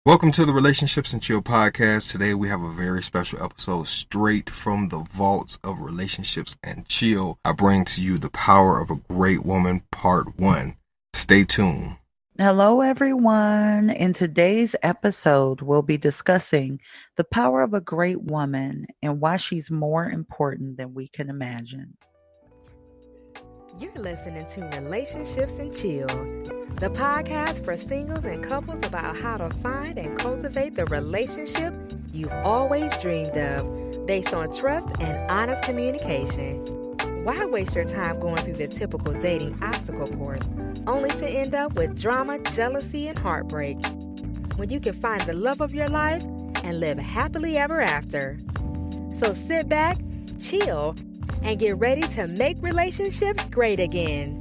Welcome to the Relationships and Chill podcast. Today we have a very special episode straight from the vaults of Relationships and Chill. I bring to you The Power of a Great Woman, Part 1. Stay tuned. Hello, everyone. In today's episode, we'll be discussing the power of a great woman and why she's more important than we can imagine. You're listening to Relationships and Chill, the podcast for singles and couples about how to find and cultivate the relationship you've always dreamed of, based on trust and honest communication. Why waste your time going through the typical dating obstacle course, only to end up with drama, jealousy, and heartbreak, when you can find the love of your life and live happily ever after? So sit back, chill, and get ready to make relationships great again.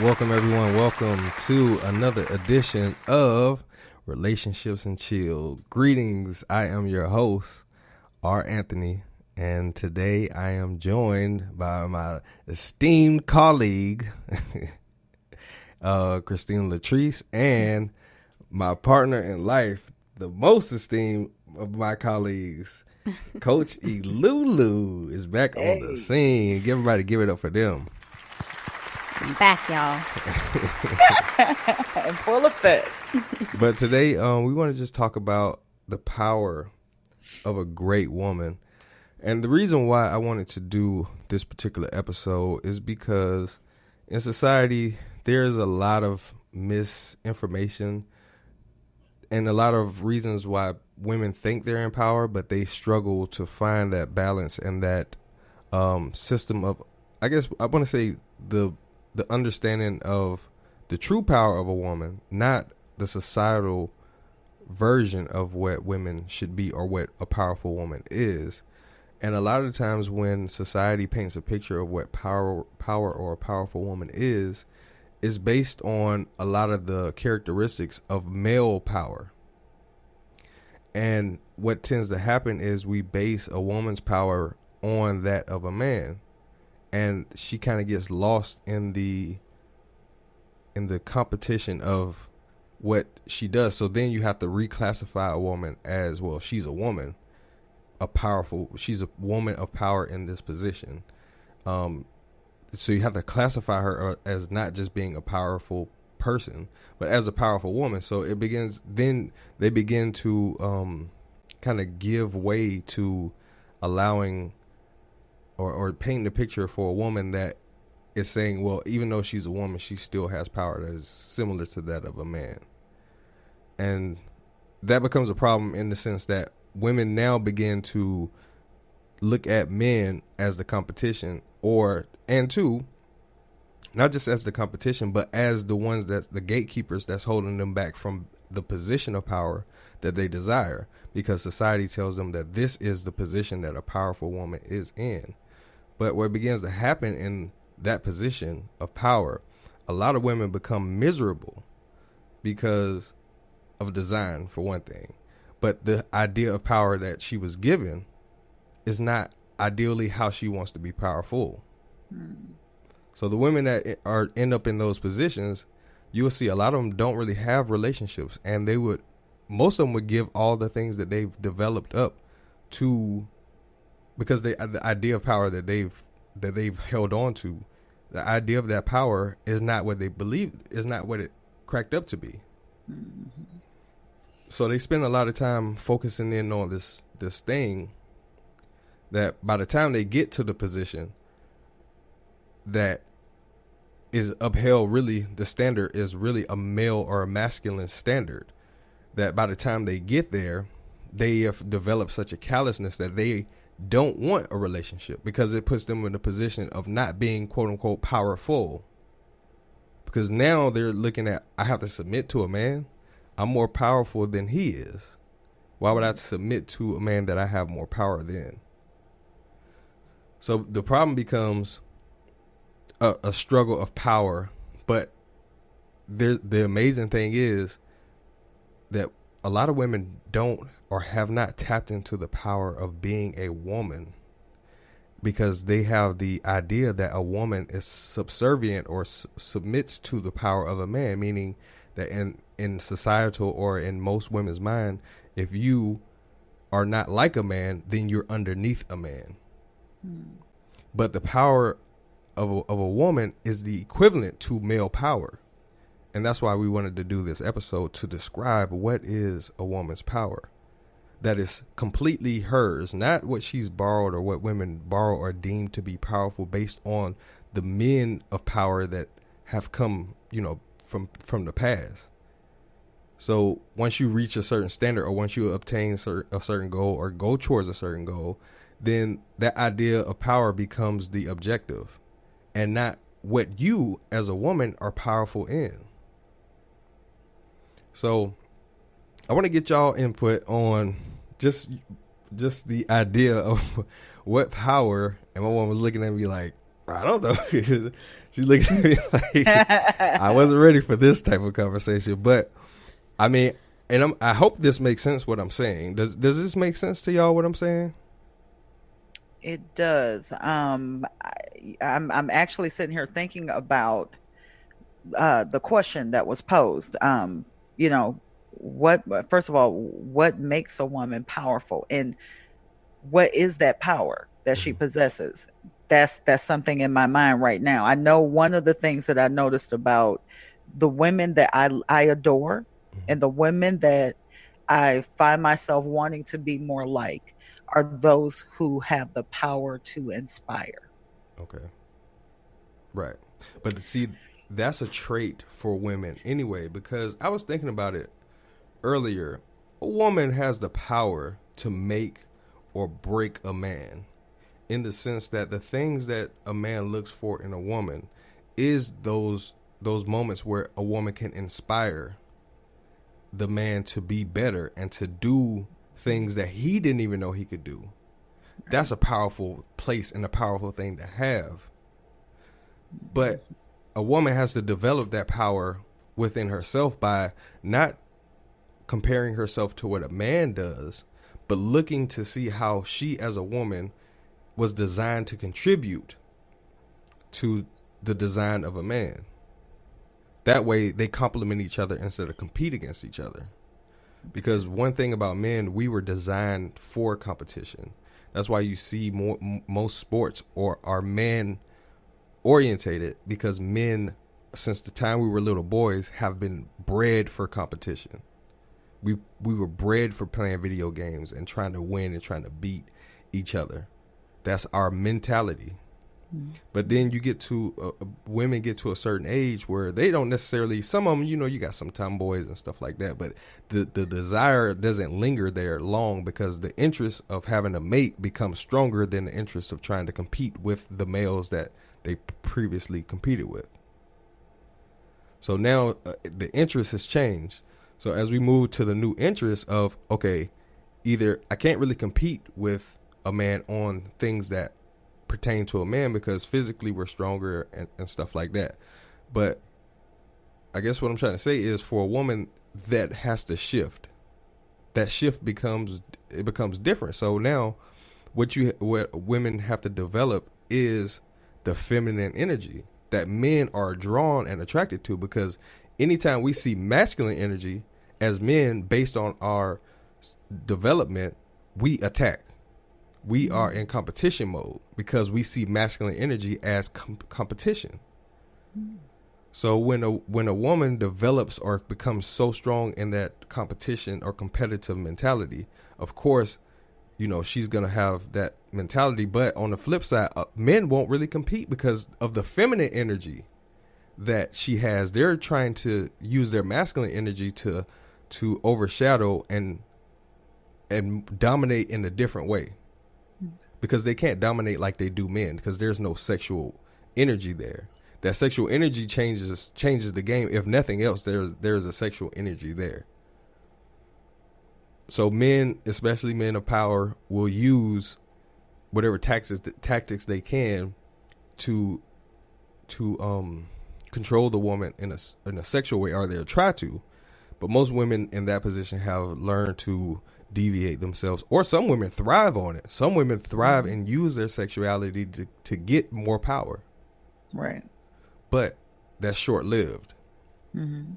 Welcome, everyone. Welcome to another edition of Relationships and Chill. Greetings. I am your host, R. Anthony, and today I am joined by my esteemed colleague, Christine Latrice, and my partner in life, the most esteemed of my colleagues, Coach Elulu, is back on the scene. Give it up for them. I'm back, y'all. In full effect. But today, we want to just talk about the power of a great woman. And the reason why I wanted to do this particular episode is because in society, there's a lot of misinformation and a lot of reasons why women think they're in power, but they struggle to find that balance and that system of, I guess I want to say, the understanding of the true power of a woman, not the societal version of what women should be or what a powerful woman is. And a lot of the times when society paints a picture of what power or a powerful woman is based on a lot of the characteristics of male power. And what tends to happen is we base a woman's power on that of a man. And she kind of gets lost in the competition of what she does. So then you have to reclassify a woman as, well, she's a woman, she's a woman of power in this position. So you have to classify her as not just being a powerful person, but as a powerful woman. So then they begin to kind of give way to allowing or painting the picture for a woman that is saying, well, even though she's a woman, she still has power that is similar to that of a man. And that becomes a problem in the sense that women now begin to look at men as the competition, and two, not just as the competition, but as the ones that's the gatekeepers that's holding them back from the position of power that they desire, because society tells them that this is the position that a powerful woman is in. But what begins to happen in that position of power, a lot of women become miserable because of design, for one thing. But the idea of power that she was given is not ideally how she wants to be powerful. So the women that end up in those positions, you'll see a lot of them don't really have relationships, and most of them would give all the things that they've developed up to, because the idea of power that they've held on to, the idea of that power is not what they believe, is not what it cracked up to be. Mm-hmm. So they spend a lot of time focusing in on this thing that by the time they get to the position that is upheld, really the standard is really a male or a masculine standard, that by the time they get there, they have developed such a callousness that they don't want a relationship, because it puts them in a position of not being quote unquote powerful, because now they're looking at, I have to submit to a man. I'm more powerful than he is. Why would I submit to a man that I have more power than? So the problem becomes a struggle of power. But the amazing thing is that a lot of women don't or have not tapped into the power of being a woman. because they have the idea that a woman is subservient or submits to the power of a man, meaning that in societal or in most women's mind, if you are not like a man, then you're underneath a man. But the power of a woman is the equivalent to male power. And that's why we wanted to do this episode, to describe what is a woman's power that is completely hers, not what she's borrowed or what women borrow or deem to be powerful based on the men of power that have come, from the past. So once you reach a certain standard, or once you obtain a certain goal or go towards a certain goal, then that idea of power becomes the objective and not what you as a woman are powerful in. So I want to get y'all input on just the idea of what power. And my woman was looking at me like, I don't know. She's looking at me like I wasn't ready for this type of conversation. But I mean, and I hope this makes sense what I'm saying. Does this make sense to y'all what I'm saying? It does. I'm actually sitting here thinking about the question that was posed. First of all, what makes a woman powerful, and what is that power that she possesses? That's something in my mind right now. I know one of the things that I noticed about the women that I adore and the women that I find myself wanting to be more like are those who have the power to inspire. Okay. Right. But see, that's a trait for women anyway, because I was thinking about it earlier. A woman has the power to make or break a man, in the sense that the things that a man looks for in a woman is those moments where a woman can inspire the man to be better and to do things that he didn't even know he could do. That's a powerful place and a powerful thing to have. But a woman has to develop that power within herself by not comparing herself to what a man does, but looking to see how she as a woman was designed to contribute to the design of a man. That way they complement each other instead of compete against each other. Because one thing about men, we were designed for competition. That's why you see most sports are man orientated, because men, since the time we were little boys, have been bred for competition. We were bred for playing video games and trying to win and trying to beat each other. That's our mentality. But then you get to women get to a certain age where they don't necessarily, some of them, you got some tomboys and stuff like that, but the desire doesn't linger there long, because the interest of having a mate becomes stronger than the interest of trying to compete with the males that they previously competed with. So now the interest has changed. So as we move to the new interest of, okay, either I can't really compete with a man on things that pertain to a man because physically we're stronger and stuff like that. But I guess what I'm trying to say is, for a woman, that has to shift. That shift becomes different. So now what women have to develop is the feminine energy that men are drawn and attracted to, because anytime we see masculine energy as men based on our development, we attack. We are in competition mode because we see masculine energy as competition. So when a woman develops or becomes so strong in that competition or competitive mentality, of course, she's going to have that mentality. But on the flip side, men won't really compete because of the feminine energy that she has. They're trying to use their masculine energy to overshadow and dominate in a different way. Because they can't dominate like they do men, because there's no sexual energy there. That sexual energy changes the game. If nothing else, there's a sexual energy there. So men, especially men of power, will use whatever tactics they can to control the woman in a sexual way, or they'll try to. But most women in that position have learned to deviate themselves, or some women thrive on it. Some women thrive and use their sexuality to get more power. Right. But that's short-lived. Mm-hmm.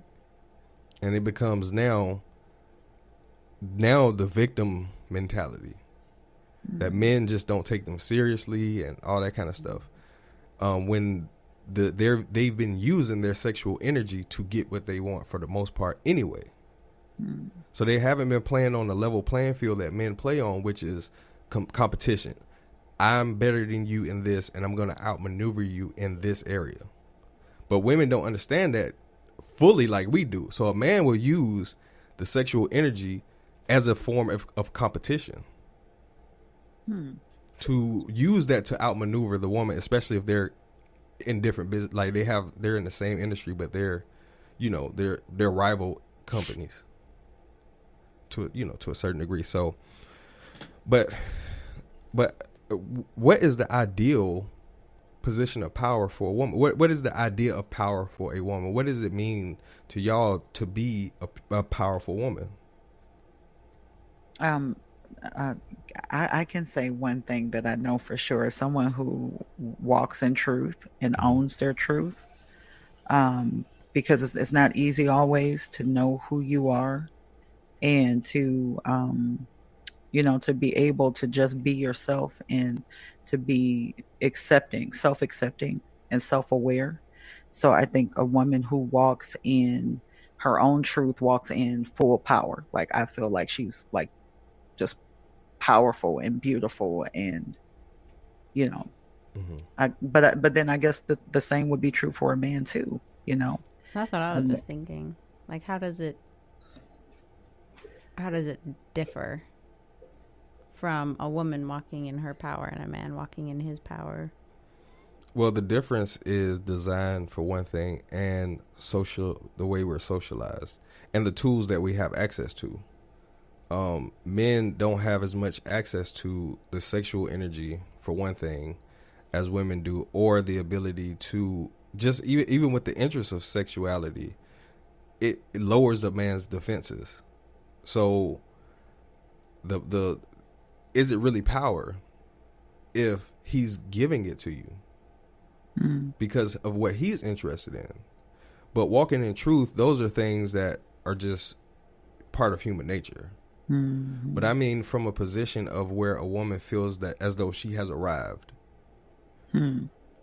And it becomes now the victim mentality. That men just don't take them seriously and all that kind of stuff. When they've been using their sexual energy to get what they want for the most part anyway. So they haven't been playing on the level playing field that men play on, which is competition. I'm better than you in this, and I'm going to outmaneuver you in this area. But women don't understand that fully like we do. So a man will use the sexual energy as a form of competition. To use that to outmaneuver the woman, especially if they're in different business, like they're in the same industry, but they're rival companies to a certain degree. So, but what is the ideal position of power for a woman? What is the idea of power for a woman? What does it mean to y'all to be a powerful woman? I can say one thing that I know for sure: someone who walks in truth and owns their truth, because it's not easy always to know who you are, and to to be able to just be yourself and to be self-accepting and self-aware. So I think a woman who walks in her own truth walks in full power. Like, I feel like she's like just powerful and beautiful, and but then I guess the same would be true for a man too. That's what I was just thinking. Like, how does it differ from a woman walking in her power and a man walking in his power? Well, the difference is design for one thing, and the way we're socialized, and the tools that we have access to. Men don't have as much access to the sexual energy, for one thing, as women do, or the ability to just even with the interest of sexuality, it lowers a man's defenses. So the is it really power if he's giving it to you because of what he's interested in? But walking in truth, those are things that are just part of human nature. But I mean, from a position of where a woman feels that as though she has arrived.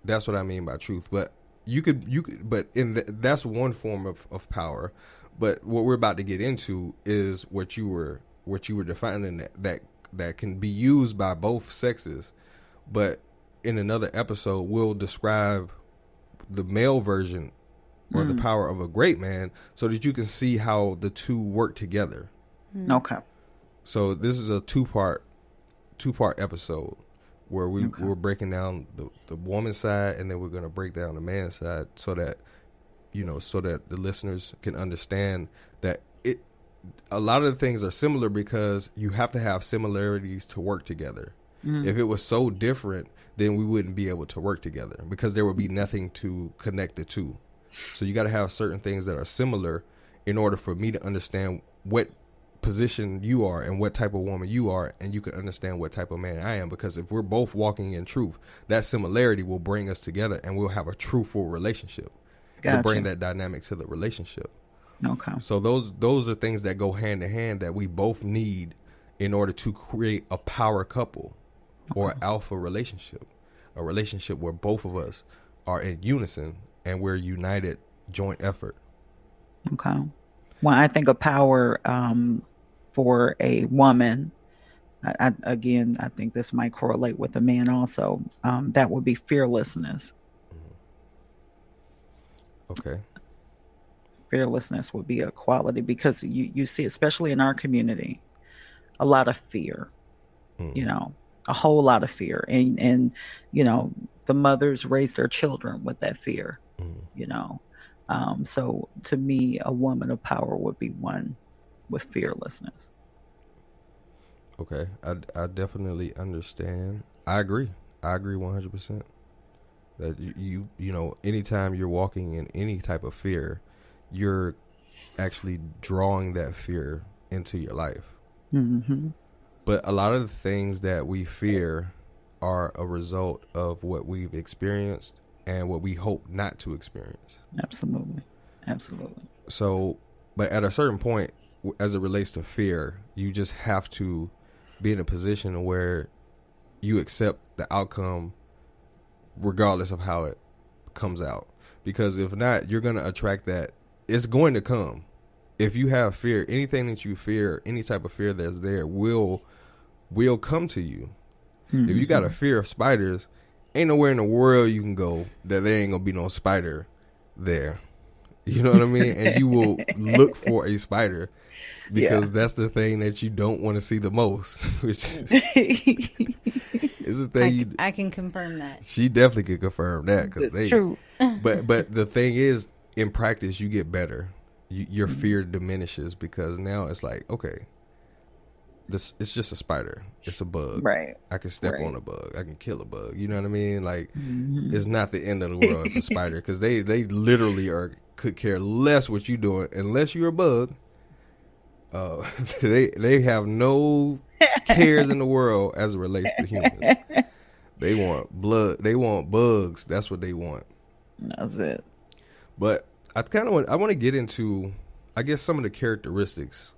That's what I mean by truth. But that's one form of power. But what we're about to get into is what you were defining, that can be used by both sexes. But in another episode, we'll describe the male version or the power of a great man, so that you can see how the two work together. Okay. So this is a two-part episode where we're breaking down the woman's side, and then we're going to break down the man's side, so that the listeners can understand that a lot of the things are similar because you have to have similarities to work together. If it was so different, then we wouldn't be able to work together because there would be nothing to connect the two. So you got to have certain things that are similar in order for me to understand what position you are and what type of woman you are, and you can understand what type of man I am. Because if we're both walking in truth, that similarity will bring us together, and we'll have a truthful relationship. Gotcha. It'll bring that dynamic to the relationship. Okay. So those are things that go hand in hand that we both need in order to create a power couple or an alpha relationship, a relationship where both of us are in unison and we're united, joint effort. Okay. When I think of power for a woman, I think this might correlate with a man also. That would be fearlessness. Okay. Fearlessness would be a quality, because you see, especially in our community, a lot of fear, a whole lot of fear. And the mothers raise their children with that fear, So to me, a woman of power would be one with fearlessness. Okay. I definitely understand. I agree 100%. That you anytime you're walking in any type of fear, you're actually drawing that fear into your life. Mm-hmm. But a lot of the things that we fear are a result of what we've experienced and what we hope not to experience. Absolutely. Absolutely. So, but at a certain point, as it relates to fear, you just have to be in a position where you accept the outcome regardless of how it comes out. Because if not, you're going to attract that. It's going to come. If you have fear, anything that you fear, any type of fear that's there will come to you. Mm-hmm. If you got a fear of spiders, ain't nowhere in the world you can go that there ain't gonna be no spider there. You know what I mean? And you will look for a spider because that's the thing that you don't want to see the most. Which is the thing. I can confirm that. She definitely could confirm that because they. True. But the thing is, in practice, you get better. Your fear diminishes because now it's like, okay, it's just a spider. It's a bug. Right. I can step on a bug. I can kill a bug. You know what I mean? Like, it's not the end of the world for a spider because they literally could care less what you doing unless you're a bug. They have no cares in the world as it relates to humans. They want blood. They want bugs. That's what they want. That's it. But I want to get into, I guess, some of the characteristics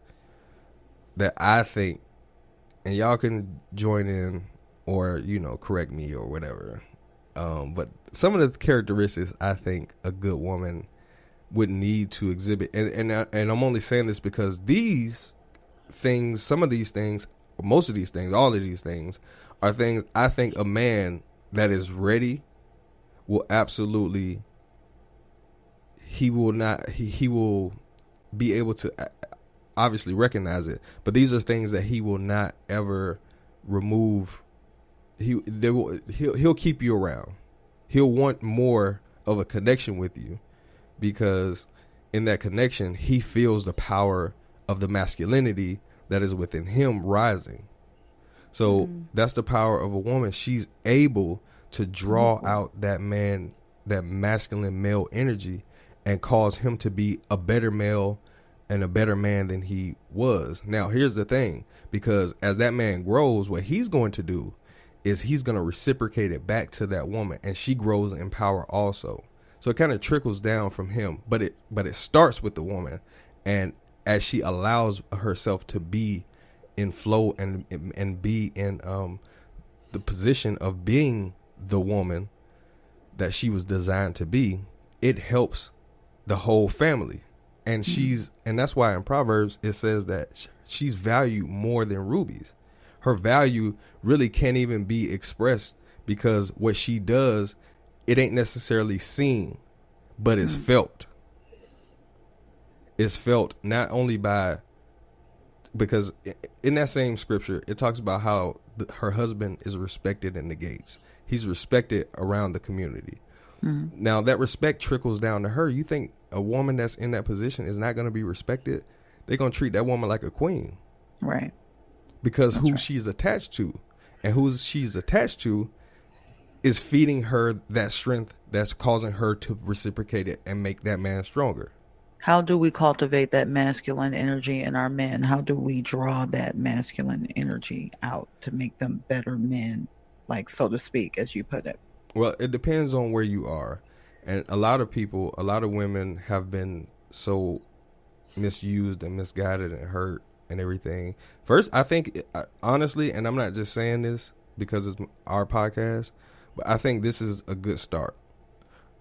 that I think, and y'all can join in or, correct me or whatever. But some of the characteristics I think a good woman would need to exhibit. And I'm only saying this because these things, some of these things, most of these things, all of these things are things I think a man that is ready will absolutely, he will be able to obviously recognize it, but these are things that he will not ever remove. He'll keep you around. He'll want more of a connection with you because in that connection he feels the power of the masculinity that is within him rising. So that's the power of a woman. She's able to draw out that man, that masculine male energy, and cause him to be a better male and a better man than he was. Now, here's the thing, because as that man grows, what he's going to do is he's going to reciprocate it back to that woman, and she grows in power also. So it kind of trickles down from him, but it starts with the woman, and as she allows herself to be in flow and be in the position of being the woman that she was designed to be, it helps the whole family. And and that's why in Proverbs it says that she's valued more than rubies. Her value really can't even be expressed because what she does, it ain't necessarily seen, but it's felt. It's felt not only because in that same scripture, it talks about how her husband is respected in the gates. He's respected around the community. Now that respect trickles down to her. You think a woman that's in that position is not going to be respected? They're going to treat that woman like a queen. Right. Because that's she's attached to, and who she's attached to is feeding her that strength that's causing her to reciprocate it and make that man stronger. How do we cultivate that masculine energy in our men? How do we draw that masculine energy out to make them better men, like, so to speak, as you put it? Well, it depends on where you are. And a lot of women have been so misused and misguided and hurt and everything. First, I think, honestly, and I'm not just saying this because it's our podcast, but I think this is a good start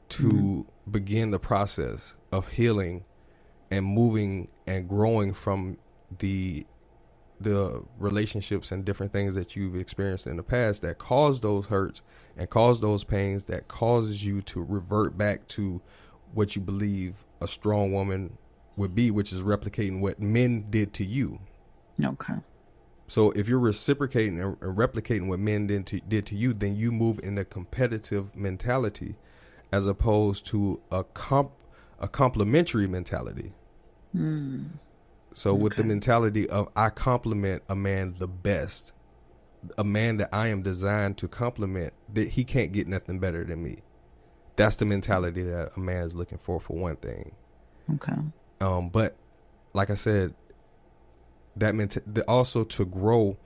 to begin the process of healing and moving and growing from the relationships and different things that you've experienced in the past that cause those hurts and cause those pains that causes you to revert back to what you believe a strong woman would be, which is replicating what men did to you. Okay. So if you're reciprocating and replicating what men did to you, then you move in a competitive mentality as opposed to a complementary mentality. So with the mentality of I compliment a man the best, a man that I am designed to compliment, that he can't get nothing better than me. That's the mentality that a man is looking for one thing. Okay. But like I said, also to grow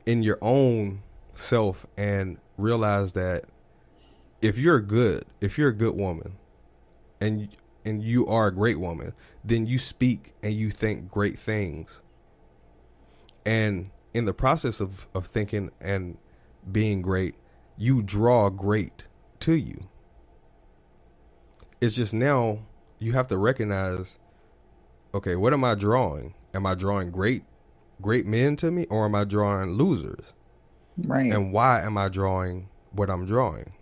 in your own self and realize that if you're a good woman and you are a great woman, then you speak and you think great things. And in the process of thinking and being great, you draw great to you. It's just now you have to recognize, okay, what am I drawing? Am I drawing great men to me, or am I drawing losers? Right. And why am I drawing what I'm drawing?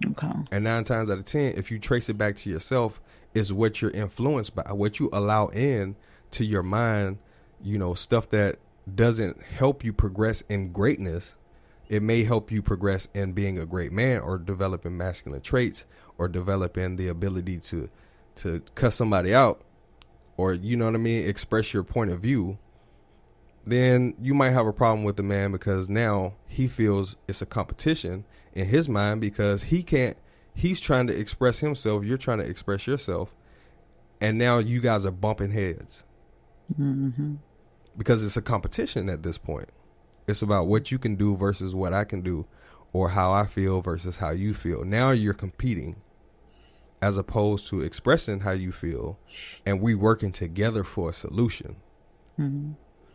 Okay. And 9 times out of 10, if you trace it back to yourself, is what you're influenced by, what you allow in to your mind, stuff that doesn't help you progress in greatness. It may help you progress in being a great man, or developing masculine traits, or developing the ability to cuss somebody out, or, express your point of view. Then you might have a problem with the man, because now he feels it's a competition in his mind, because he's trying to express himself, you're trying to express yourself, and now you guys are bumping heads. Mm-hmm. Because it's a competition at this point. It's about what you can do versus what I can do, or how I feel versus how you feel. Now you're competing, as opposed to expressing how you feel, and we working together for a solution. Mm-hmm.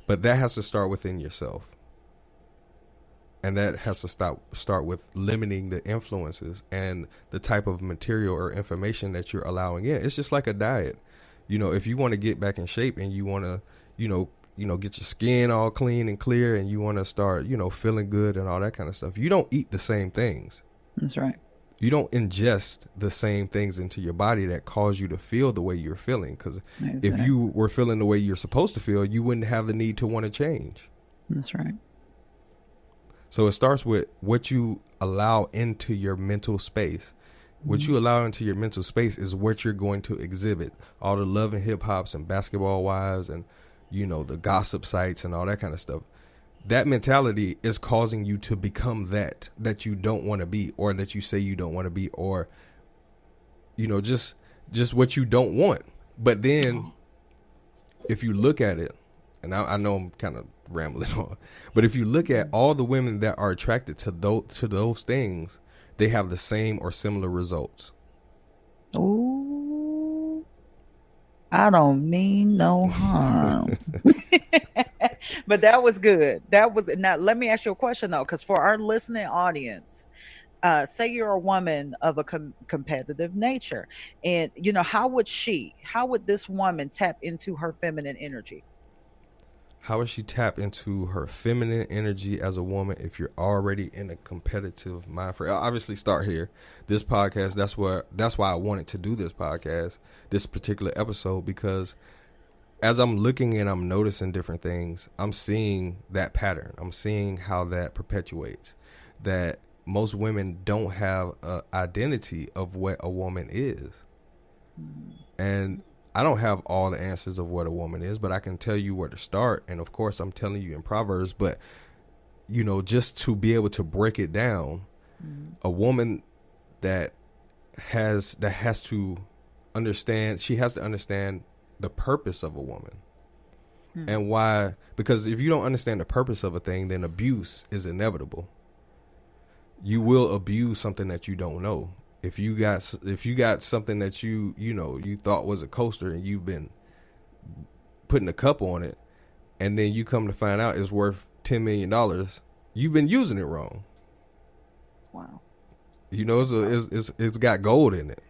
But that has to start within yourself. And that has to start with limiting the influences and the type of material or information that you're allowing in. It's just like a diet. If you want to get back in shape and you want to, get your skin all clean and clear, and you want to start, feeling good and all that kind of stuff, you don't eat the same things. That's right. You don't ingest the same things into your body that cause you to feel the way you're feeling. Because if you were feeling the way you're supposed to feel, you wouldn't have the need to want to change. That's right. So it starts with what you allow into your mental space. What you allow into your mental space is what you're going to exhibit. All the Love and Hip Hops and Basketball Wives and, the gossip sites and all that kind of stuff. That mentality is causing you to become that you don't want to be, or that you say you don't want to be, or, just what you don't want. But then if you look at it, and I know I'm kind of rambling on, but if you look at all the women that are attracted to those things, they have the same or similar results. Oh, I don't mean no harm. But that was good. Now let me ask you a question though, because for our listening audience, say you're a woman of a competitive nature, and how would this woman tap into her feminine energy? How would she tap into her feminine energy as a woman if you're already in a competitive mind frame? I'll obviously start here. This podcast, that's why I wanted to do this podcast, this particular episode, because as I'm looking and I'm noticing different things, I'm seeing that pattern. I'm seeing how that perpetuates, that most women don't have an identity of what a woman is. And I don't have all the answers of what a woman is, but I can tell you where to start. And of course, I'm telling you in Proverbs, but just to be able to break it down, a woman that has to understand, she has to understand the purpose of a woman. And why, because if you don't understand the purpose of a thing, then abuse is inevitable. You will abuse something that you don't know. If you got something that you thought was a coaster, and you've been putting a cup on it, and then you come to find out it's worth $10 million, you've been using it wrong. Wow. It's got gold in it,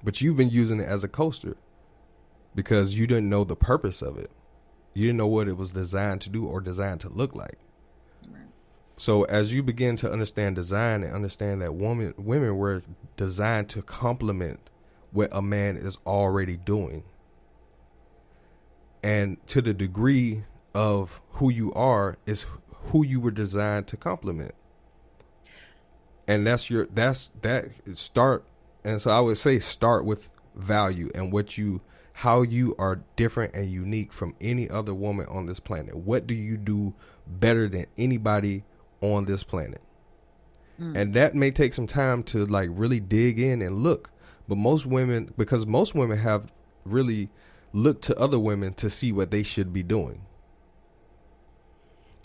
but you've been using it as a coaster because you didn't know the purpose of it. You didn't know what it was designed to do or designed to look like. So as you begin to understand design and understand that women were designed to complement what a man is already doing, and to the degree of who you are is who you were designed to complement. And start. And so I would say start with value and how you are different and unique from any other woman on this planet. What do you do better than anybody on this planet? And that may take some time to really dig in and look, but most women have really looked to other women to see what they should be doing.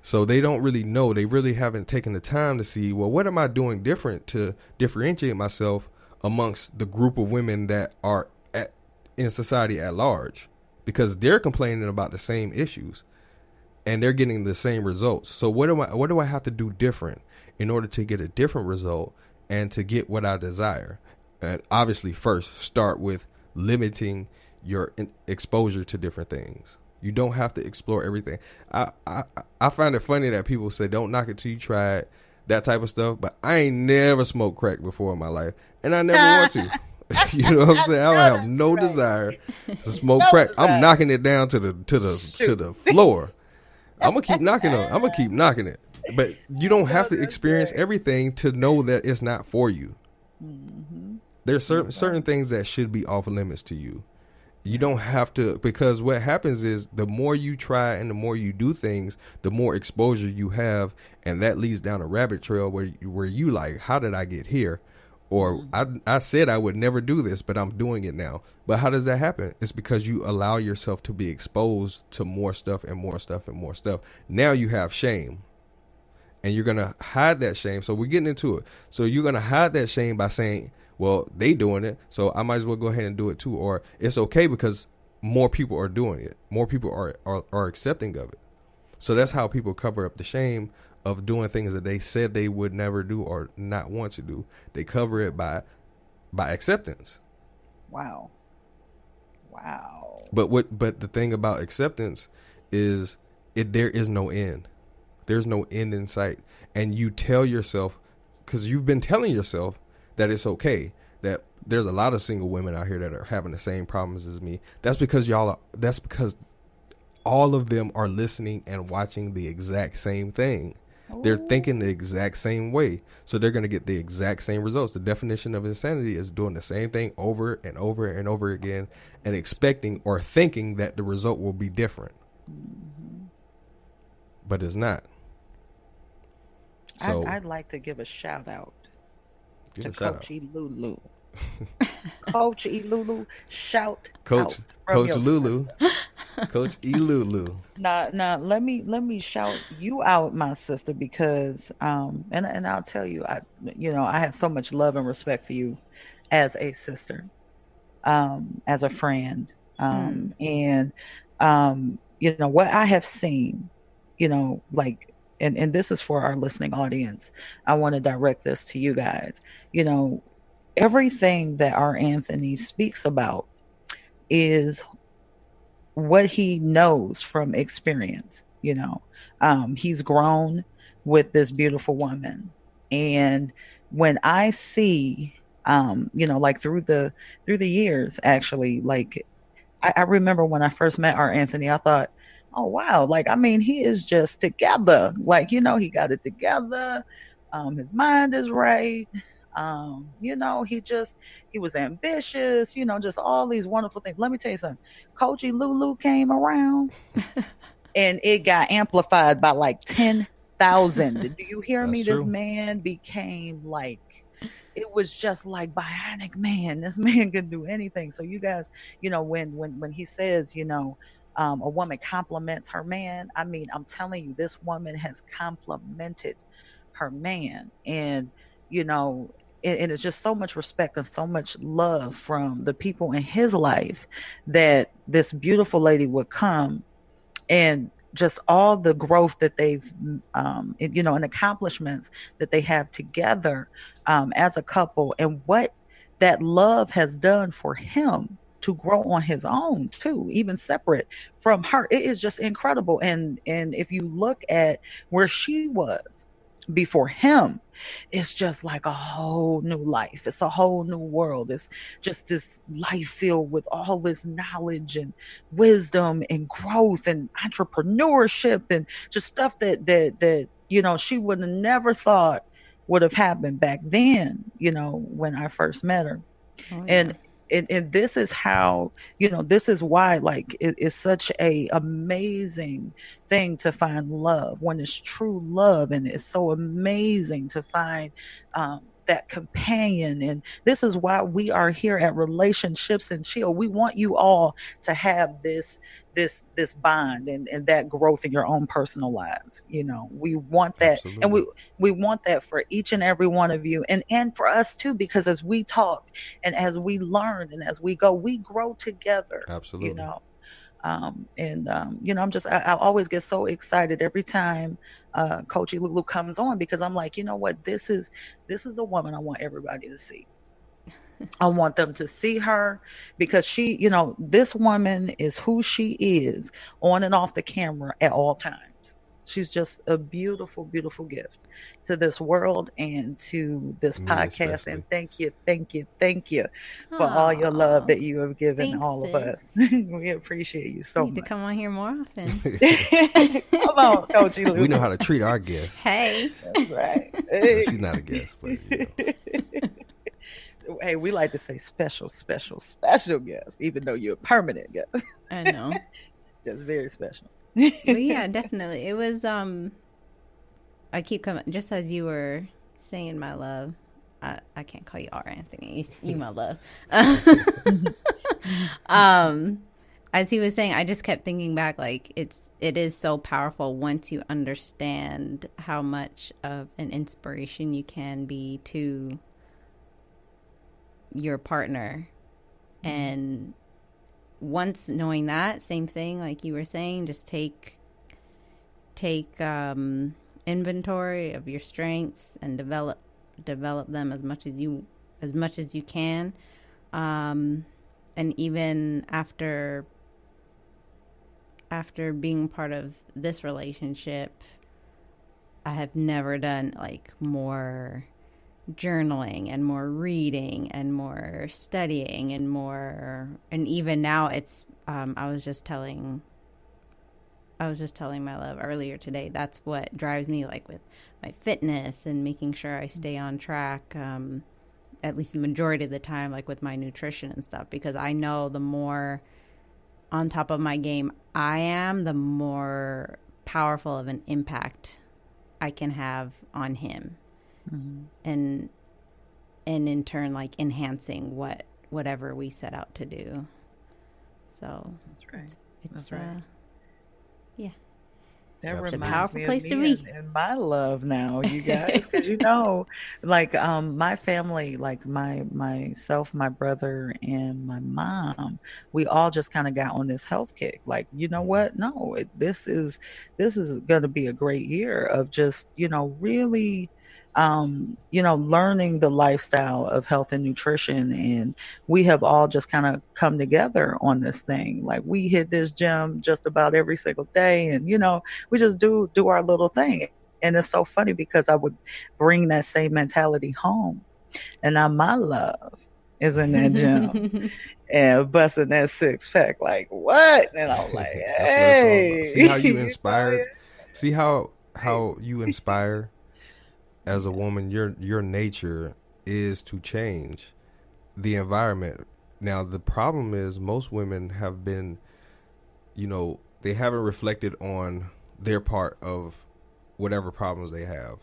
So they don't really know. They really haven't taken the time to see, well, what am I doing different to differentiate myself amongst the group of women that are in society at large? Because they're complaining about the same issues and they're getting the same results. So what do I have to do different in order to get a different result and to get what I desire? And obviously, first, start with limiting your exposure to different things. You don't have to explore everything. I find it funny that people say don't knock it till you try it, that type of stuff. But I ain't never smoked crack before in my life, and I never want to. You know what I'm saying? I don't have no desire to smoke crack. I'm knocking it down to the floor. I'm gonna keep knocking it. I'm gonna keep knocking it. But you don't have to experience everything to know that it's not for you. Mm-hmm. There's certain things that should be off limits to you. You don't have to, because what happens is the more you try and the more you do things, the more exposure you have, and that leads down a rabbit trail where you like, how did I get here? Or I said I would never do this, but I'm doing it now. But how does that happen? It's because you allow yourself to be exposed to more stuff and more stuff and more stuff. Now you have shame. And you're going to hide that shame. So we're getting into it. So you're going to hide that shame by saying, well, they doing it, so I might as well go ahead and do it too. Or it's okay because more people are doing it. More people are accepting of it. So that's how people cover up the shame of doing things that they said they would never do or not want to do. They cover it by acceptance. Wow. But the thing about acceptance is there is no end. There's no end in sight. And you tell yourself, because you've been telling yourself that it's okay, that there's a lot of single women out here that are having the same problems as me. That's because all of them are listening and watching the exact same thing. Ooh. They're thinking the exact same way. So they're going to get the exact same results. The definition of insanity is doing the same thing over and over and over again and expecting or thinking that the result will be different. Mm-hmm. But it's not. So, I'd like to give a shout out to Coach Lulu. Coach Lulu, shout Coach, out Coach Lulu. Coach Lulu. Now let me shout you out, my sister, because and I'll tell you, I have so much love and respect for you as a sister, as a friend, and what I have seen, like. And this is for our listening audience. I want to direct this to you guys. Everything that our Anthony speaks about is what he knows from experience. He's grown with this beautiful woman. And when I see, like through the years, actually, like I remember when I first met our Anthony, I thought, oh, wow. Like, I mean, he is just together. Like, he got it together. His mind is right. He was ambitious, just all these wonderful things. Let me tell you something. Coach Lulu came around and it got amplified by like 10,000. Do you hear me? True. This man became like, it was just like bionic man. This man could do anything. So you guys, when he says, a woman compliments her man. I mean, I'm telling you, this woman has complimented her man. And, and it's just so much respect and so much love from the people in his life that this beautiful lady would come, and just all the growth that they've, and accomplishments that they have together as a couple, and what that love has done for him to grow on his own too, even separate from her. It is just incredible. And if you look at where she was before him, it's just like a whole new life. It's a whole new world. It's just this life filled with all this knowledge and wisdom and growth and entrepreneurship and just stuff that she would have never thought would have happened back then, when I first met her. Oh, yeah. And this is how, this is why, like, it's such a amazing thing to find love when it's true love. And it's so amazing to find, that companion. And this is why we are here at Relationships and Chill. We want you all to have this bond and that growth in your own personal lives. We want that. Absolutely. And we want that for each and every one of you, and for us too, because as we talk and as we learn and as we go, we grow together. Absolutely. I always get so excited every time Coach Lulu comes on, because I'm like, you know what, this is the woman I want everybody to see. I want them to see her, because she, this woman is who she is on and off the camera at all times. She's just a beautiful, beautiful gift to this world and to this podcast. Especially. And thank you for all your love that you have given Thanks, all of sis. us. We appreciate you so You need to much. come on here more often. Come on, Coach Lulu. We know how to treat our guests. Hey. That's right. Well, Hey. she's not a guest, but Hey, we like to say special guest, even though you're a permanent guest. I know. Just very special. But yeah, definitely. It was I keep coming, just as you were saying my love. I can't call you R. Anthony. You my love. As he was saying, I just kept thinking back, like it is so powerful once you understand how much of an inspiration you can be to your partner. And once knowing that, same thing, like you were saying, just take inventory of your strengths and develop them as much as you can. And even after being part of this relationship, I have never done like more journaling and more reading and more studying and even now it's I was just telling my love earlier today, that's what drives me, like with my fitness and making sure I stay on track, at least the majority of the time, like with my nutrition and stuff, because I know the more on top of my game I am, the more powerful of an impact I can have on him. Mm-hmm. And in turn, like enhancing whatever we set out to do. So that's right. It's that's right. Yeah. That It's a reminds powerful me of place me to be. and my love now, you guys, because like my family, like myself, my brother, and my mom, we all just kind of got on this health kick. Like, you know what? No, this is going to be a great year of just really. Learning the lifestyle of health and nutrition, and we have all just kind of come together on this thing. Like, we hit this gym just about every single day, and we just do our little thing. And it's so funny because I would bring that same mentality home, and now my love is in that gym and busting that 6-pack. Like, what? And I'm like, hey, see how you inspired. See how you inspire. As a woman, your nature is to change the environment. Now, the problem is most women have been, they haven't reflected on their part of whatever problems they have.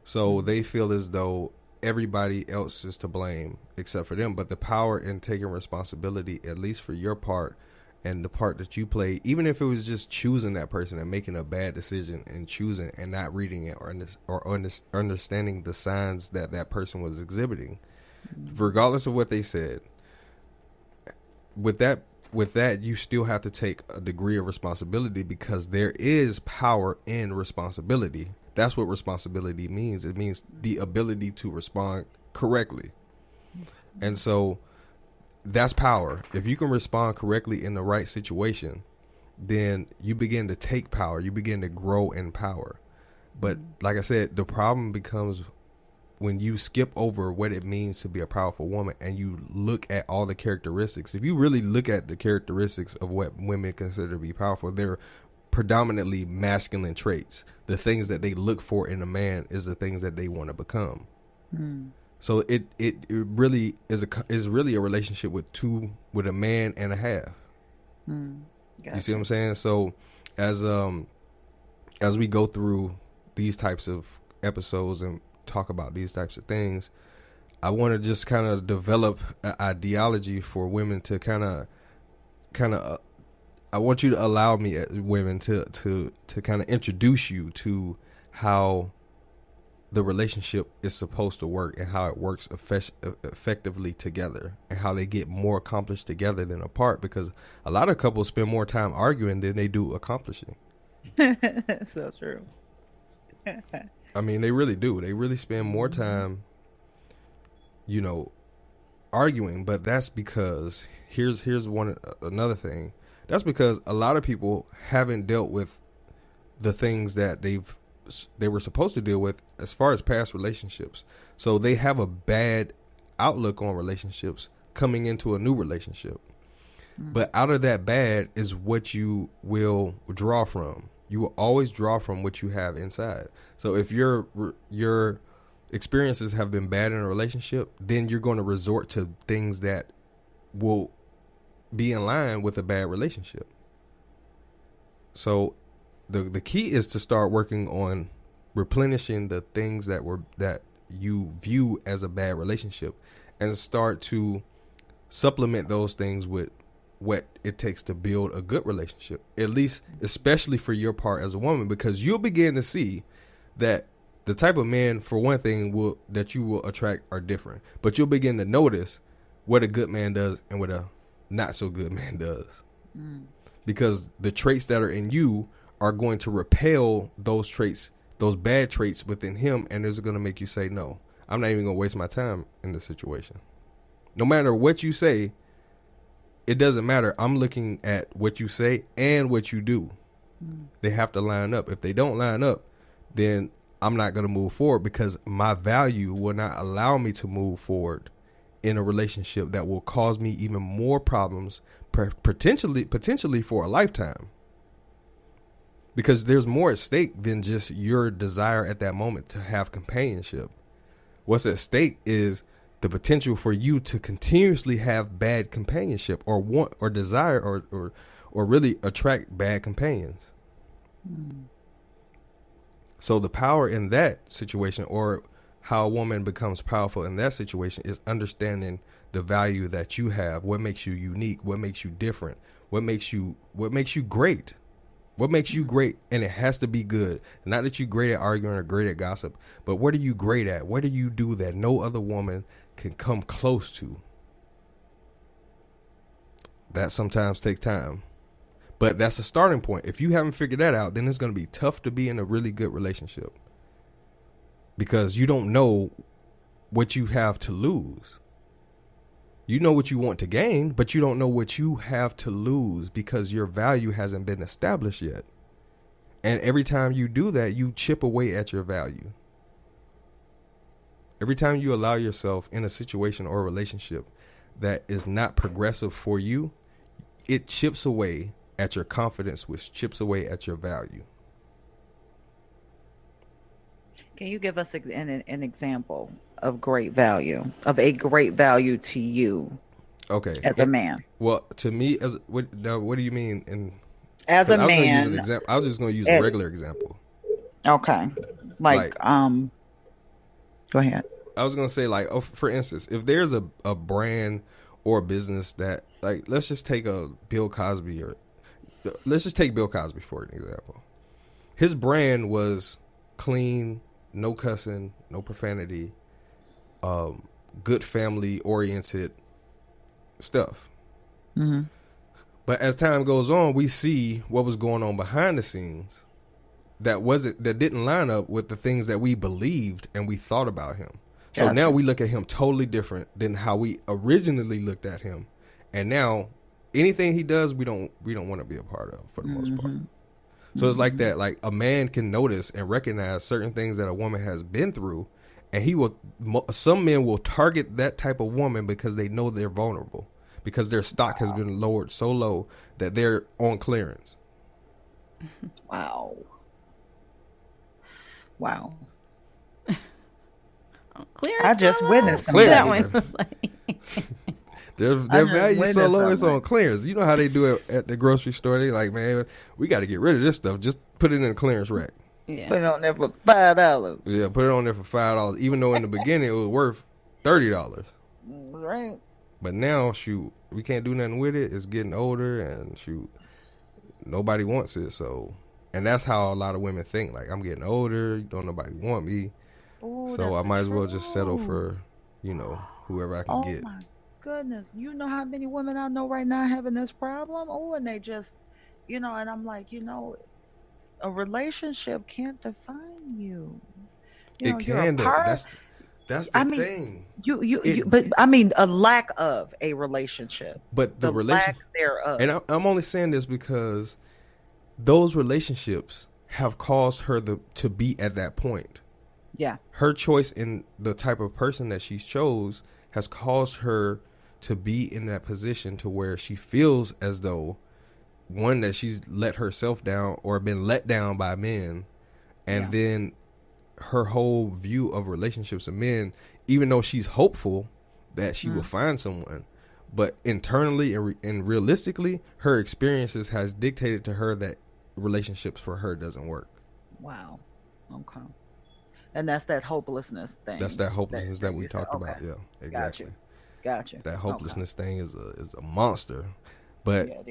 So they feel as though everybody else is to blame except for them. But the power in taking responsibility, at least for your part, and the part that you play, even if it was just choosing that person and making a bad decision and choosing and not reading it or understanding the signs that person was exhibiting, regardless of what they said, with that you still have to take a degree of responsibility, because there is power in responsibility. That's what responsibility means. It means the ability to respond correctly. And so that's power. If you can respond correctly in the right situation, then you begin to take power. You begin to grow in power. But like I said, the problem becomes when you skip over what it means to be a powerful woman and you look at all the characteristics. If you really look at the characteristics of what women consider to be powerful, they're predominantly masculine traits. The things that they look for in a man is the things that they want to become. So it really is really a relationship with a man and a half. Gotcha. You see what I'm saying? So as we go through these types of episodes and talk about these types of things, I want to just kind of develop an ideology for women to kind of. I want you to allow me, women, to kind of introduce you to how the relationship is supposed to work and how it works effectively together, and how they get more accomplished together than apart, because a lot of couples spend more time arguing than they do accomplishing. So true. I mean, they really do. They really spend more time, arguing. But that's because here's another thing. That's because a lot of people haven't dealt with the things that they were supposed to deal with as far as past relationships. So they have a bad outlook on relationships coming into a new relationship. But out of that bad is what you will draw from. You will always draw from what you have inside. So if your experiences have been bad in a relationship, then you're going to resort to things that will be in line with a bad relationship. So the key is to start working on replenishing the things that you view as a bad relationship, and start to supplement those things with what it takes to build a good relationship, at least especially for your part as a woman, because you'll begin to see that the type of men, for one thing, that you will attract are different. But you'll begin to notice what a good man does and what a not so good man does. Because the traits that are in you are going to repel those traits, those bad traits within him, and it's going to make you say, no, I'm not even going to waste my time in this situation. No matter what you say, it doesn't matter. I'm looking at what you say and what you do. They have to line up. If they don't line up, then I'm not going to move forward, because my value will not allow me to move forward in a relationship that will cause me even more problems, potentially for a lifetime. Because there's more at stake than just your desire at that moment to have companionship. What's at stake is the potential for you to continuously have bad companionship, or want or desire or really attract bad companions. So the power in that situation, or how a woman becomes powerful in that situation, is understanding the value that you have, what makes you unique, what makes you different, what makes you great. What makes you great? And it has to be good. Not that you're great at arguing or great at gossip, but what are you great at? What do you do that no other woman can come close to? That sometimes takes time. But that's a starting point. If you haven't figured that out, then it's going to be tough to be in a really good relationship, because you don't know what you have to lose. You know what you want to gain, but you don't know what you have to lose, because your value hasn't been established yet. And every time you do that, you chip away at your value. Every time you allow yourself in a situation or a relationship that is not progressive for you, it chips away at your confidence, which chips away at your value. Can you give us an example of great value, of a great value to you? Okay. As a man. Well, to me, what do you mean? As a man. I was just going to use a regular example. Okay. Like, go ahead. I was going to say, for instance, if there's a brand or a business that, let's just take Bill Cosby for an example. His brand was clean, no cussing, no profanity, good family oriented stuff. Mm-hmm. But as time goes on, we see what was going on behind the scenes that didn't line up with the things that we believed and we thought about him. So Gotcha. Now we look at him totally different than how we originally looked at him. And now anything he does, we don't want to be a part of, for the most part. So it's like that. Like, a man can notice and recognize certain things that a woman has been through, and some men will target that type of woman because they know they're vulnerable, because their stock has been lowered so low that they're on clearance. Wow. Clearance. I just witnessed that one. Was like Their value is so low, it's on clearance. You know how they do it at the grocery store? They like, man, we got to get rid of this stuff. Just put it in the clearance rack. Yeah. Put it on there for $5. Yeah, put it on there for $5. Even though in the beginning it was worth $30. Right. But now, shoot, we can't do nothing with it. It's getting older, and shoot, nobody wants it. So, and that's how a lot of women think. Like, I'm getting older. Don't nobody want me. Ooh, So I might as well just settle truth. for, whoever I can Oh get. my goodness. You know how many women I know right now having this problem? Oh, and they just, and I'm like, a relationship can't define you. It You're a can, though. part. That's I the mean, thing. but I mean, a lack of a relationship, But the the lack relation, thereof. and I'm only saying this because those relationships have caused her to be at that point. Yeah. Her choice in the type of person that she chose has caused her to be in that position to where she feels as though, one, that she's let herself down or been let down by men, and Yeah. then her whole view of relationships and men, even though she's hopeful that she will find someone, but internally and realistically, her experiences has dictated to her that relationships for her doesn't work. Wow. Okay. And that's that hopelessness thing. That's that hopelessness that we you said. talked about. Okay. Yeah, exactly. Gotcha. That hopelessness thing is a monster. But Okay.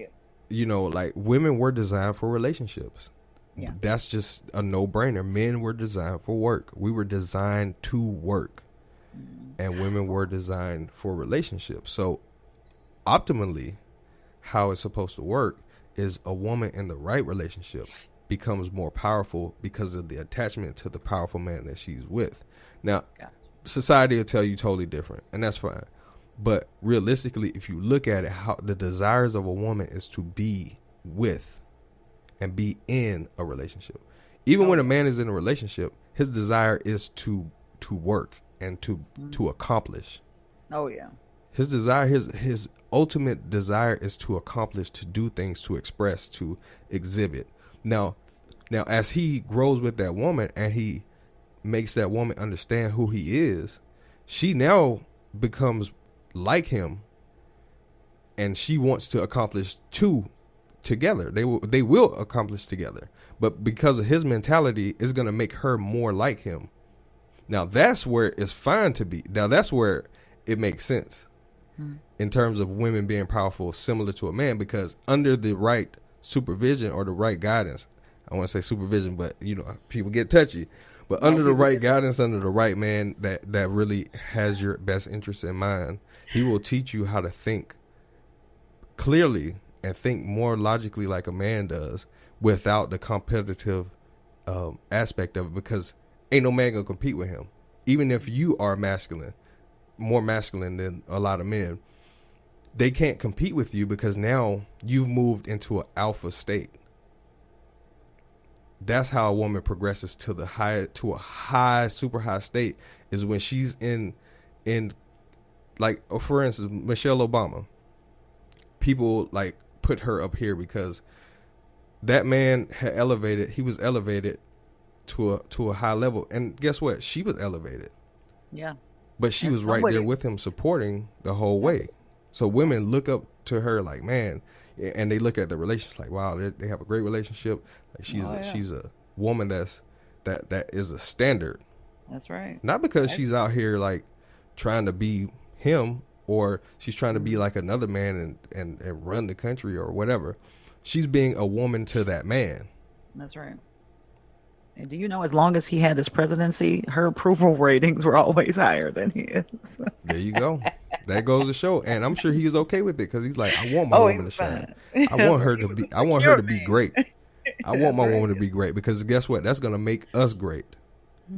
Yeah, it is. like, women were designed for relationships. Yeah. That's just a no-brainer. Men were designed for work. We were designed to work. And women were designed for relationships. So optimally, how it's supposed to work is a woman in the right relationship becomes more powerful because of the attachment to the powerful man that she's with. Now, Gotcha. society will tell you totally different, and that's fine. But realistically, if you look at it, how the desires of a woman is to be with and be in a relationship. Even when a man is in a relationship, his desire is to work and to accomplish. Oh yeah. His desire, his ultimate desire is to accomplish, to do things, to express, to exhibit. Now, as he grows with that woman and he makes that woman understand who he is, she now becomes like him, and she wants to accomplish together. They will accomplish together, but because of his mentality, it's going to make her more like him. Now that's where it's fine to be. Now that's where it makes sense in terms of women being powerful, similar to a man, because under the right supervision or the right guidance, I want to say supervision, but people get touchy. But under the right guidance, under the right man that really has your best interest in mind, he will teach you how to think clearly and think more logically like a man does, without the competitive aspect of it, because ain't no man gonna compete with him. Even if you are masculine, more masculine than a lot of men, they can't compete with you because now you've moved into an alpha state. That's how a woman progresses to a high, super high state, is when she's in like, for instance, Michelle Obama. People like put her up here because that man he was elevated to a high level, and guess what? She was elevated. Yeah. But she And was right there with him, supporting the whole way. So women look up to her like, man, and they look at the relationship like, wow, they have a great relationship. Like she's a woman that is a standard. That's right. Not because she's out here like trying to be him, or she's trying to be like another man and run the country or whatever. She's being a woman to that man. That's right. And do you know, as long as he had his presidency, her approval ratings were always higher than his. There you go. That goes to show, and I'm sure he's okay with it because he's like, I want my woman to shine. I want her to be. I want her to be great. I want my woman to be great, because guess what? That's gonna make us great.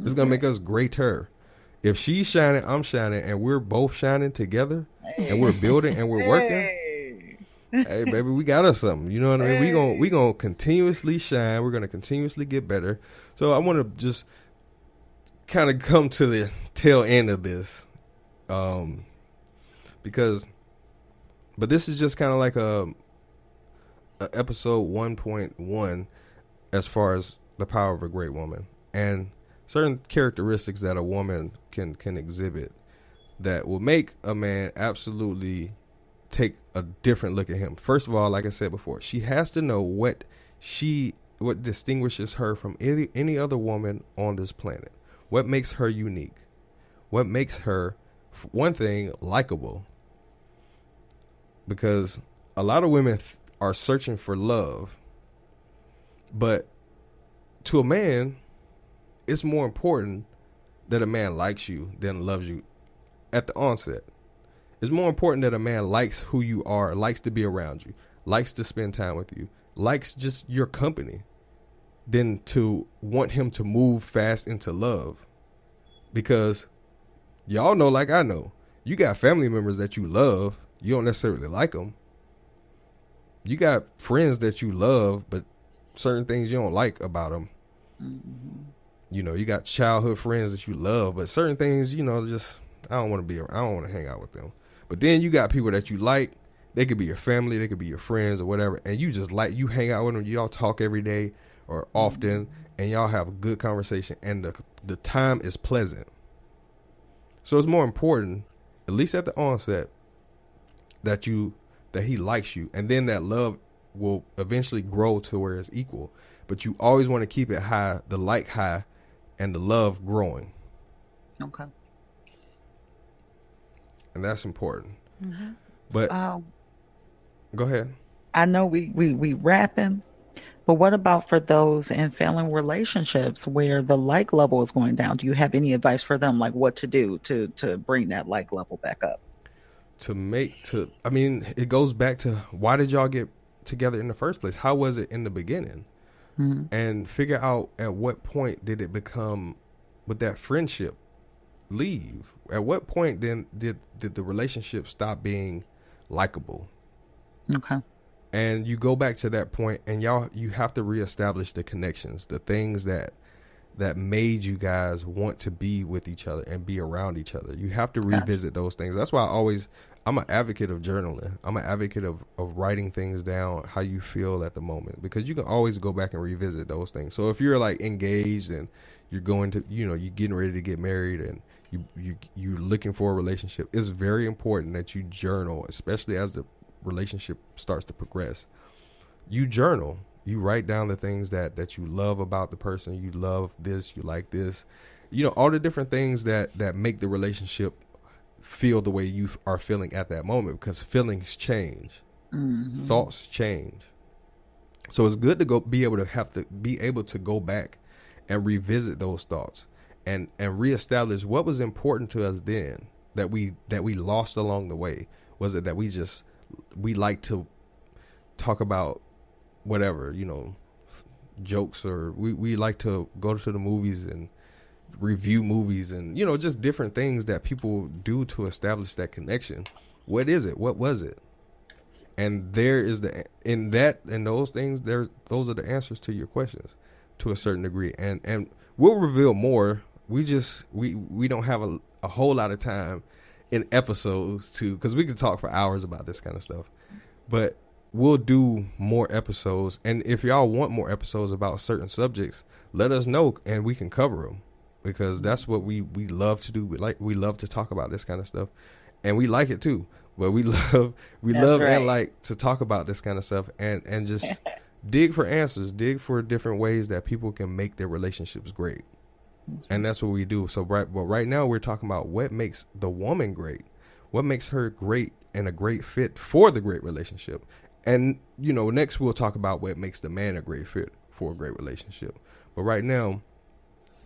It's gonna make us greater. If she's shining, I'm shining, and we're both shining together, and we're building and we're working. Hey, baby, we got us something. You know what I mean? We gonna continuously shine. We're gonna continuously get better. So I want to just kind of come to the tail end of this, because, but this is just kind of like a episode 1.1 as far as the power of a great woman and certain characteristics that a woman can exhibit that will make a man absolutely take a different look at him. First of all, like I said before, she has to know what distinguishes her from any other woman on this planet. What makes her unique? What makes her One thing, likable. Because a lot of women are searching for love, but to a man, it's more important that a man likes you than loves you at the onset. It's more important that a man likes who you are, likes to be around you, likes to spend time with you, likes just your company, than to want him to move fast into love. Because y'all know, like I know, you got family members that you love, you don't necessarily like them. You got friends that you love, but certain things you don't like about them. Mm-hmm. You know, you got childhood friends that you love, but certain things, you know, just, I don't want to hang out with them. But then you got people that you like. They could be your family, they could be your friends or whatever, and you just like, you hang out with them, y'all talk every day or often, and y'all have a good conversation, and the time is pleasant. So it's more important, at least at the onset, that he likes you, and then that love will eventually grow to where it's equal. But you always want to keep it high, the like high, and the love growing. Okay. And that's important. Mm-hmm. But go ahead. I know we rapping, but what about for those in failing relationships where the like level is going down? Do you have any advice for them, like what to do to bring that like level back up? I mean, it goes back to, why did y'all get together in the first place? How was it in the beginning? Mm-hmm. And figure out at what point did it become, with that friendship, leave? At what point then did the relationship stop being likable? Okay. And you go back to that point, and you have to reestablish the connections, the things that made you guys want to be with each other and be around each other. You have to revisit those things. That's why I'm an advocate of journaling. I'm an advocate of writing things down, how you feel at the moment, because you can always go back and revisit those things. So if you're like engaged and you're going to, you know, you're getting ready to get married and you're looking for a relationship, it's very important that you journal, especially as the relationship starts to progress. You journal. You write down the things that you love about the person. You love this, you like this, you know, all the different things that make the relationship feel the way you are feeling at that moment, because feelings change. Mm-hmm. Thoughts change. So it's good to be able to go back and revisit those thoughts and reestablish what was important to us then that we lost along the way. Was it that we like to talk about whatever, you know, jokes, or we like to go to the movies and review movies, and, you know, just different things that people do to establish that connection. What is it? What was it? And there is those things, those are the answers to your questions to a certain degree. And we'll reveal more. We don't have a whole lot of time in episodes because we could talk for hours about this kind of stuff, but we'll do more episodes. And if y'all want more episodes about certain subjects, let us know and we can cover them, because that's what we love to do. We love to talk about this kind of stuff, and we like it too. But we love right. And like to talk about this kind of stuff and just dig for answers, dig for different ways that people can make their relationships great. And that's what we do. So right now we're talking about what makes the woman great, what makes her great and a great fit for the great relationship. And, you know, next we'll talk about what makes the man a great fit for a great relationship. But right now,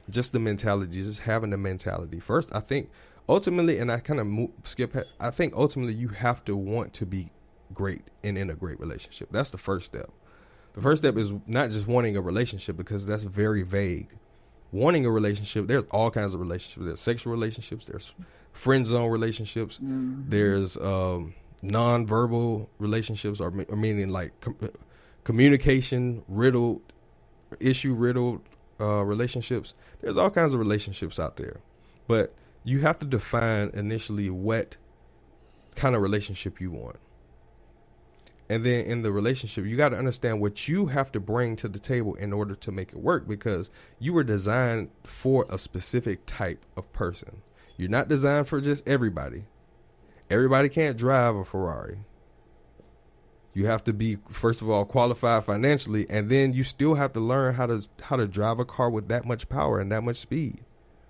just the mentality, just having the mentality. First, I think ultimately, and I kind of I think ultimately you have to want to be great and in a great relationship. That's the first step. The first step is not just wanting a relationship, because that's very vague. Wanting a relationship, there's all kinds of relationships. There's sexual relationships, there's friend zone relationships, there's non-verbal relationships, or meaning like communication riddled, issue riddled relationships. There's all kinds of relationships out there, but you have to define initially what kind of relationship you want. And then in the relationship, you got to understand what you have to bring to the table in order to make it work, because you were designed for a specific type of person. You're not designed for just everybody. Everybody can't drive a Ferrari. You have to be, first of all, qualified financially, and then you still have to learn how to drive a car with that much power and that much speed.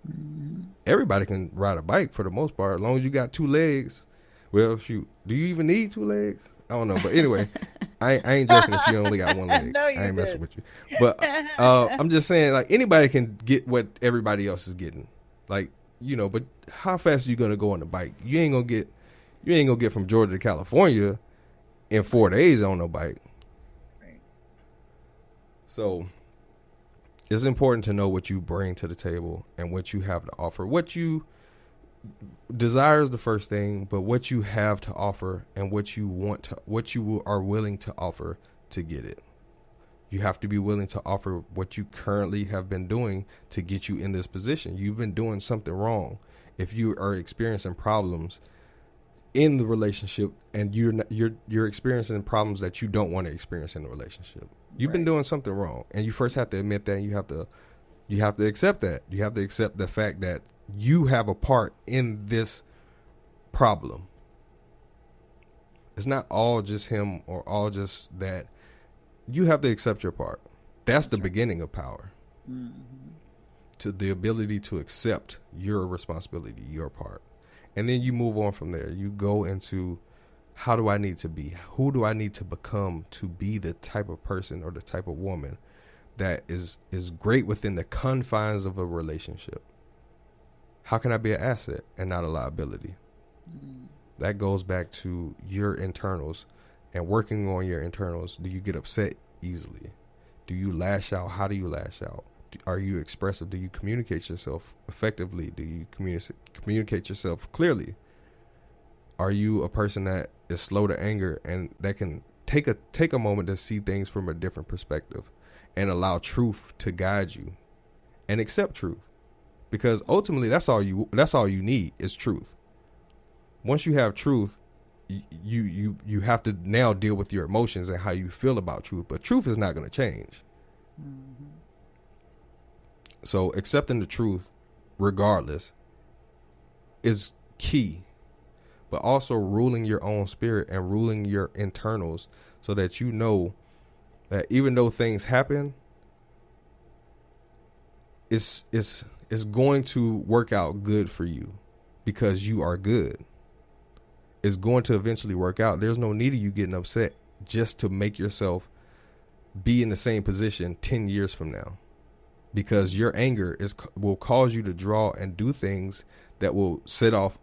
Mm-hmm. everybody can ride a bike for the most part, as long as you got 2 legs. Well, shoot, do you even need 2 legs? I don't know, but anyway, I ain't joking if you only got 1 leg. No, you I ain't messing did. with you. But I'm just saying, like, anybody can get what everybody else is getting. Like, you know, but how fast are you gonna go on the bike? You ain't gonna get from Georgia to California in 4 days on no bike. Right. So it's important to know what you bring to the table and what you have to offer. What you desire is the first thing, but what you have to offer and what you are willing to offer to get it. You have to be willing to offer what you currently have been doing to get you in this position. You've been doing something wrong. If you are experiencing problems in the relationship and you're experiencing problems that you don't want to experience in the relationship, you've been doing something wrong, and you first have to admit that. And you have to accept that. You have to accept the fact that you have a part in this problem. It's not all just him or all just that. You have to accept your part. That's the beginning of power. Mm-hmm. To the ability to accept your responsibility, your part. And then you move on from there. You go into, how do I need to be? Who do I need to become to be the type of person or the type of woman that is great within the confines of a relationship? How can I be an asset and not a liability? Mm-hmm. That goes back to your internals and working on your internals. Do you get upset easily? Do you lash out? How do you lash out? Are you expressive? Do you communicate yourself effectively? Do you communicate yourself clearly? Are you a person that is slow to anger and that can take a moment to see things from a different perspective and allow truth to guide you and accept truth? Because ultimately that's all you need is truth. Once you have truth, you have to now deal with your emotions and how you feel about truth, but truth is not going to change. Mm-hmm. So accepting the truth regardless is key, but also ruling your own spirit and ruling your internals so that you know that even though things happen, it's going to work out good for you because you are good. It's going to eventually work out. There's no need of you getting upset just to make yourself be in the same position 10 years from now, because your anger will cause you to draw and do things that will set off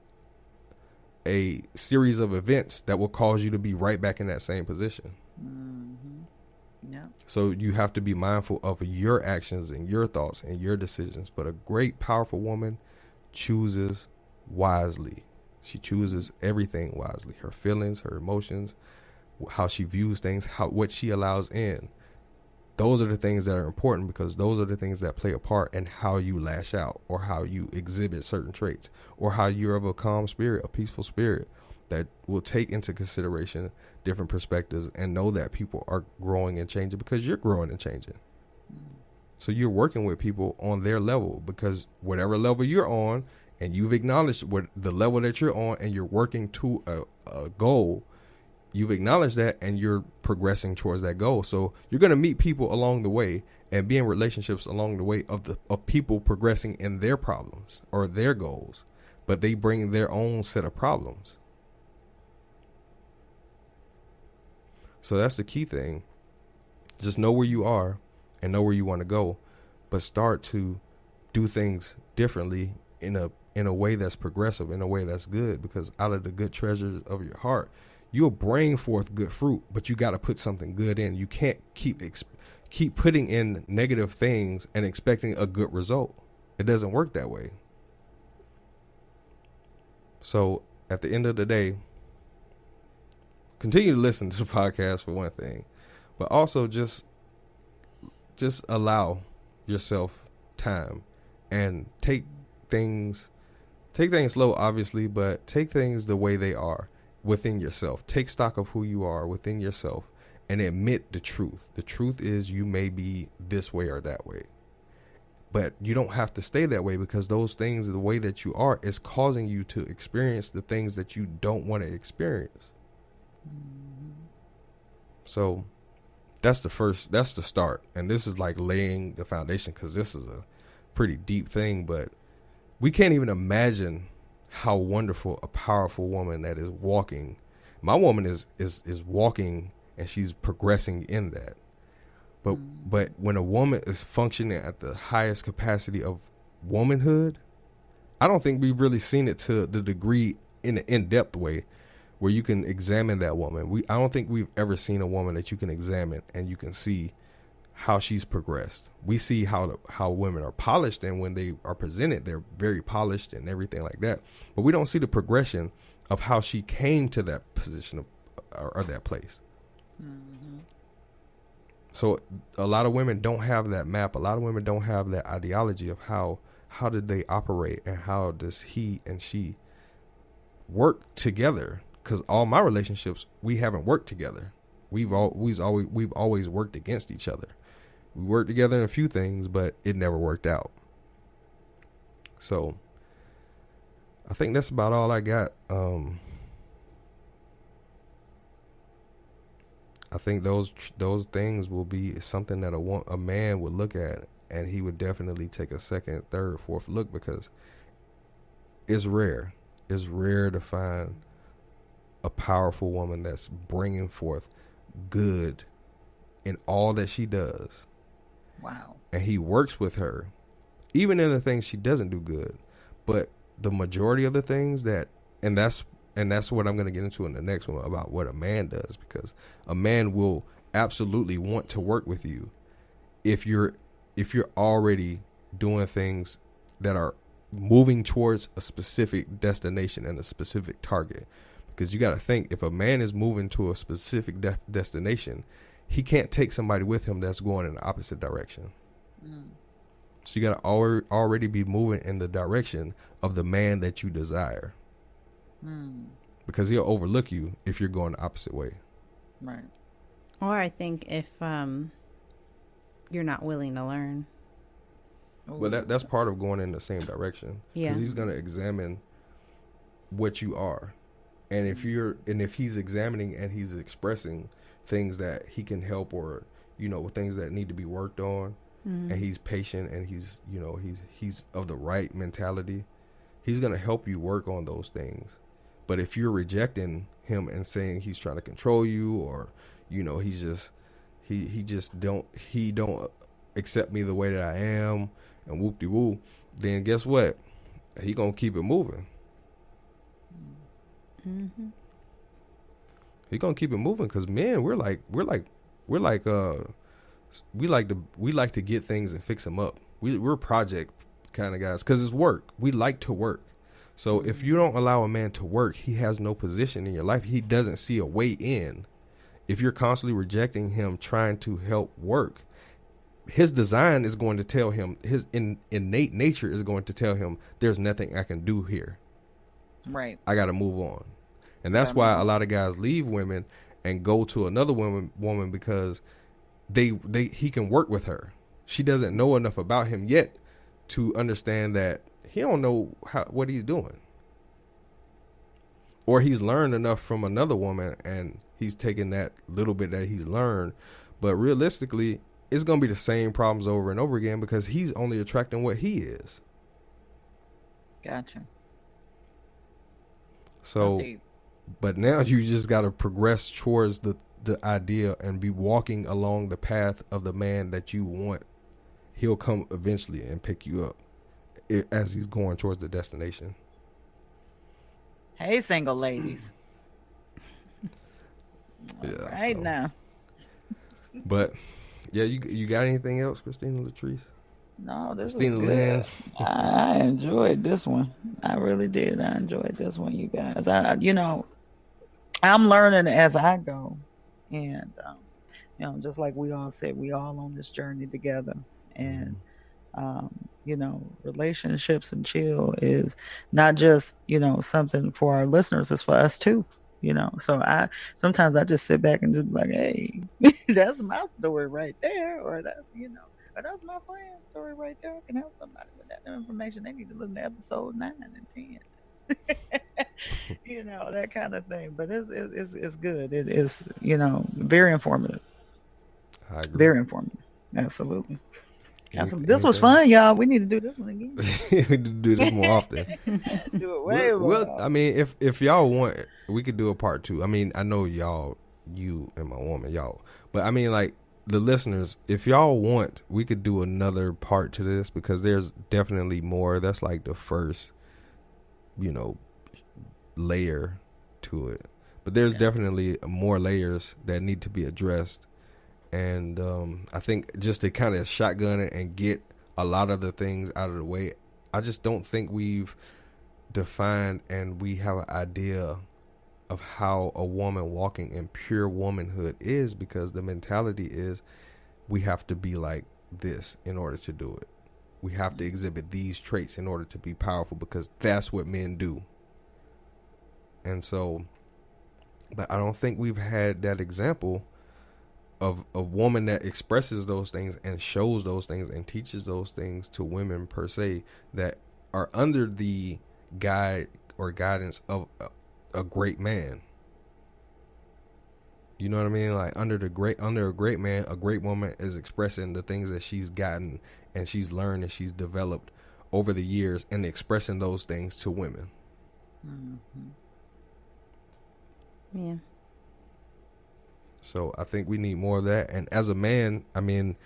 a series of events that will cause you to be right back in that same position. Mm-hmm. Yeah. So you have to be mindful of your actions and your thoughts and your decisions. But a great, powerful woman chooses wisely. She chooses everything wisely. Her feelings, her emotions, how she views things, what she allows in. Those are the things that are important, because those are the things that play a part in how you lash out or how you exhibit certain traits, or how you're of a calm spirit, a peaceful spirit that will take into consideration different perspectives and know that people are growing and changing because you're growing and changing. So you're working with people on their level, because whatever level you're on, and you've acknowledged what the level that you're on, and you're working to a goal, you've acknowledged that and you're progressing towards that goal. So you're going to meet people along the way and be in relationships along the way of people progressing in their problems or their goals, but they bring their own set of problems. So that's the key thing. Just know where you are and know where you want to go, but start to do things differently in a way that's progressive, in a way that's good, because out of the good treasures of your heart, you'll bring forth good fruit, but you got to put something good in. You can't keep putting in negative things and expecting a good result. It doesn't work that way. So at the end of the day, continue to listen to the podcast for one thing, but also just allow yourself time and take things slow, obviously, but take things the way they are within yourself. Take stock of who you are within yourself and admit the truth. The truth is you may be this way or that way, but you don't have to stay that way, because those things, the way that you are, is causing you to experience the things that you don't want to experience. So that's the start. And this is like laying the foundation, because this is a pretty deep thing, but we can't even imagine how wonderful a powerful woman that is walking. My woman is walking, and she's progressing in that. But when a woman is functioning at the highest capacity of womanhood, I don't think we've really seen it to the degree in an in-depth way where you can examine that woman. I don't think we've ever seen a woman that you can examine and you can see how she's progressed. We see how women are polished, and when they are presented, they're very polished and everything like that. But we don't see the progression of how she came to that position or that place. Mm-hmm. So a lot of women don't have that map. A lot of women don't have that ideology of how did they operate and how does he and she work together. Because all my relationships, we haven't worked together. We've always worked against each other. We worked together in a few things, but it never worked out. So I think that's about all I got. I think those things will be something that a man would look at, and he would definitely take a second, third, fourth look, because it's rare. It's rare to find a powerful woman that's bringing forth good in all that she does. Wow. And he works with her, even in the things she doesn't do good. But the majority of the things and that's what I'm going to get into in the next one about what a man does, because a man will absolutely want to work with you if you're already doing things that are moving towards a specific destination and a specific target. Because you got to think, if a man is moving to a specific destination, he can't take somebody with him that's going in the opposite direction. So you got to already be moving in the direction of the man that you desire. Because he'll overlook you if you're going the opposite way. Right. Or I think if you're not willing to learn. Well, that's part of going in the same direction. Yeah. Because he's going to examine what you are. And if he's examining and he's expressing things that he can help, or, things that need to be worked on, and he's patient and he's of the right mentality, he's going to help you work on those things. But if you're rejecting him and saying he's trying to control you, or, he's just, he don't accept me the way that I am, and whoop-de-woo, then guess what? He going to keep it moving. Mm-hmm. He gonna keep it moving, because men, we like to get things and fix them up. We're project kind of guys, because it's work. We like to work. So if you don't allow a man to work, he has no position in your life. He doesn't see a way in. If you're constantly rejecting him, trying to help work, his design is going to tell him, his innate nature is going to tell him, there's nothing I can do here. Right. I got to move on. And that's why a lot of guys leave women and go to another woman because he can work with her. She doesn't know enough about him yet to understand that he don't know what he's doing. Or he's learned enough from another woman and he's taken that little bit that he's learned. But realistically, it's going to be the same problems over and over again, because he's only attracting what he is. Gotcha. So, but now you just got to progress towards the idea and be walking along the path of the man that you want. He'll come eventually and pick you up as he's going towards the destination. Hey, single ladies. Yeah, right so. now. But yeah, you got anything else, Christina Latrice? No, this Christina was good. Lynn. I enjoyed this one. I really did. I enjoyed this one, you guys. I'm learning as I go, and just like we all said, we all on this journey together, and relationships and chill is not just something for our listeners; it's for us too. So sometimes I just sit back and just be like, hey, that's my story right there, or that's or that's my friend's story right there. I can help somebody with that information. They need to listen to episode 9 and 10. That kind of thing. But it's good. It is, very informative. I agree. Very informative. Absolutely. This was fun, y'all. We need to do this one again. We need to do this more often. Do it way more. Well, I mean, if y'all want, we could do a part 2. I mean, I know y'all, you and my woman, y'all, but I mean, like the listeners, if y'all want, we could do another part to this because there's definitely more. That's like the first, layer to it, but there's definitely more layers that need to be addressed. And I think just to kind of shotgun it and get a lot of the things out of the way, I just don't think we've defined and we have an idea of how a woman walking in pure womanhood is, because the mentality is we have to be like this in order to do it. We have to exhibit these traits in order to be powerful because that's what men do. And so, but I don't think we've had that example of a woman that expresses those things and shows those things and teaches those things to women per se that are under the guide or guidance of a great man. You know what I mean? Like under a great man, a great woman is expressing the things that she's gotten and she's learned and she's developed over the years and expressing those things to women. Mm-hmm. Yeah. So I think we need more of that. And as a man, I mean,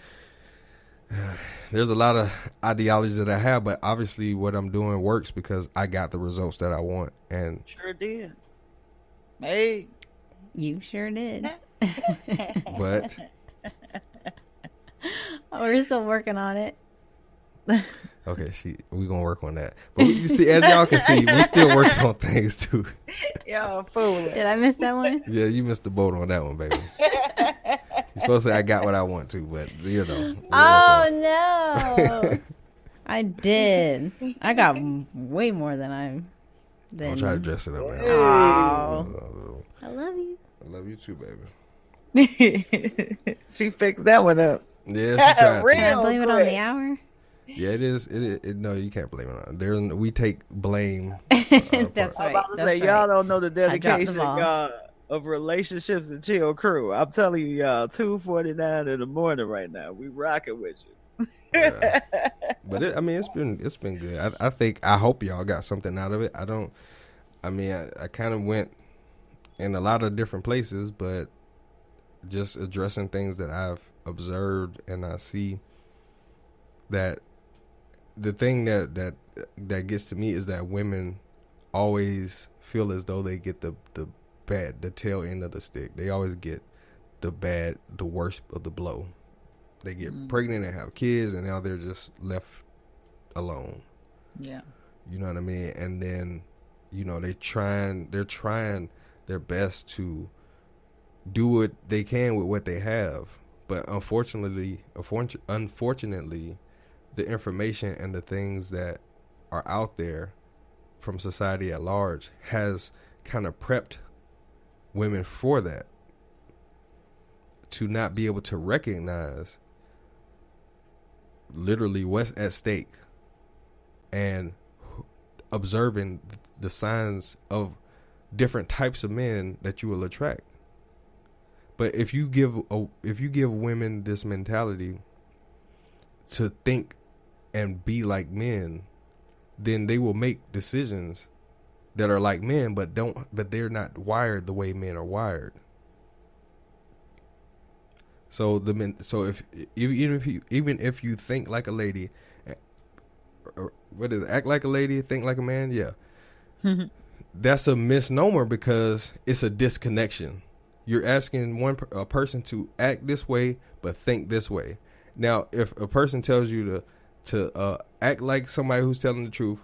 there's a lot of ideologies that I have, but obviously what I'm doing works because I got the results that I want. And sure did. Hey, you sure did. But we're still working on it. okay, we're gonna work on that. But you see, as y'all can see, we're still working on things too. Y'all fooling. Did I miss that one? Yeah, you missed the boat on that one, baby. You're supposed to say I got what I want to, but Oh no. I did. I got way more than I'll try to dress it up, man. Oh. I love you. I love you too, baby. She fixed that one up. Yeah, she tried to. Can I blame it on the hour? Yeah, it is. No, you can't blame it on it. We take blame. That's I'm right. about to say, y'all don't know the dedication of relationships and chill crew. I'm telling you, y'all, 2:49 in the morning right now. We rocking with you. Yeah. But it's been good. I hope y'all got something out of it. I kind of went in a lot of different places, but just addressing things that I've observed and I see that the thing that gets to me is that women always feel as though they get the tail end of the stick. They always get the worst of the blow. They get pregnant and have kids, and now they're just left alone. Yeah. You know what I mean? And then, they're trying their best to do what they can with what they have. But unfortunately, the information and the things that are out there from society at large has kind of prepped women for that, to not be able to recognize literally what's at stake and observing the signs of different types of men that you will attract. But if you give women this mentality to think and be like men, then they will make decisions that are like men, but they're not wired the way men are wired. So even if you think like a lady, or what is it, act like a lady, think like a man, yeah, that's a misnomer because it's a disconnection. You're asking a person to act this way but think this way. Now, if a person tells you to act like somebody who's telling the truth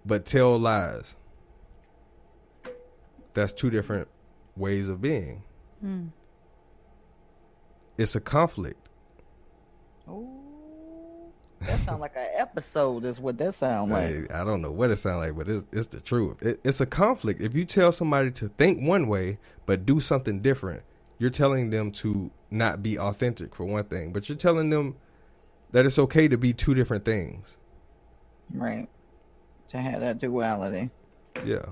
but tell lies, that's two different ways of being. It's a conflict. Oh, that sounds like an episode is what that sounds like. I don't know what it sounds like, but it's the truth. It's a conflict. If you tell somebody to think one way but do something different, you're telling them to not be authentic, for one thing, but you're telling them that it's okay to be two different things. Right. To have that duality. Yeah.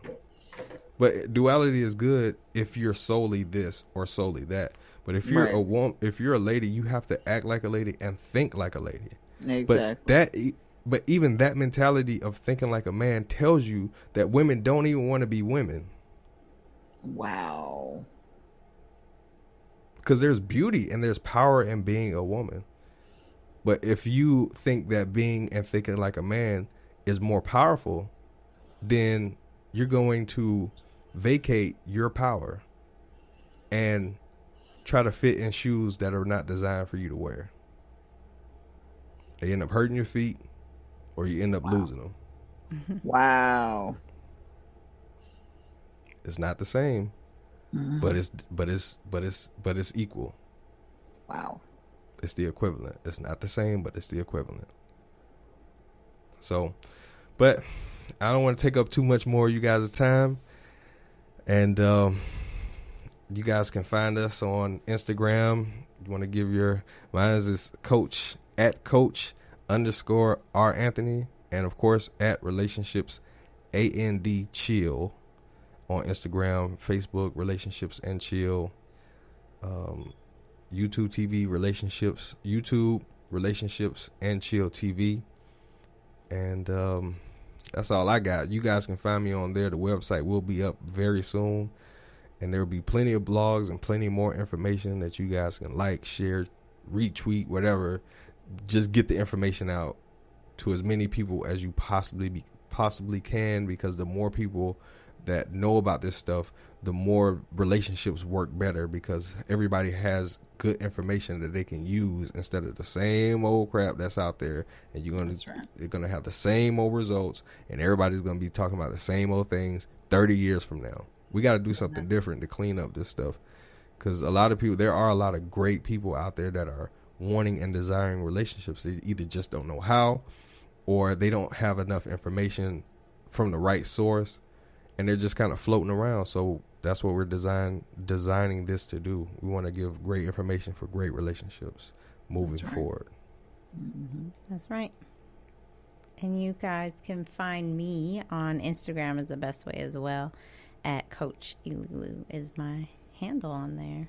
But duality is good if you're solely this or solely that. But if you're Right. a woman, if you're a lady, you have to act like a lady and think like a lady. Exactly. But even that mentality of thinking like a man tells you that women don't even want to be women. Wow. Because there's beauty and there's power in being a woman. But if you think that being and thinking like a man is more powerful, then you're going to vacate your power and try to fit in shoes that are not designed for you to wear. They end up hurting your feet, or you end up losing them. Wow. It's not the same, but it's equal. Wow. It's the equivalent. It's not the same, but it's the equivalent. So, but I don't want to take up too much more of you guys' time. And you guys can find us on Instagram. You want to give mine is Coach at Coach_R Anthony, and of course at Relationships AND Chill on Instagram, Facebook, Relationships and Chill, YouTube Relationships and Chill TV, and that's all I got. You guys can find me on there. The website will be up very soon, and there will be plenty of blogs and plenty more information that you guys can like, share, retweet, whatever. Just get the information out to as many people as you possibly can, because the more people that know about this stuff, the more relationships work better, because everybody has good information that they can use instead of the same old crap that's out there, and you're gonna have the same old results, and everybody's gonna be talking about the same old things 30 years from now. We got to do something different to clean up this stuff, because there are a lot of great people out there that are wanting and desiring relationships. They either just don't know how, or they don't have enough information from the right source, and they're just kind of floating around. So that's what we're designing this to do. We want to give great information for great relationships moving forward. Mm-hmm. That's right. And you guys can find me on Instagram is the best way as well. At Coach Ilulu is my handle on there.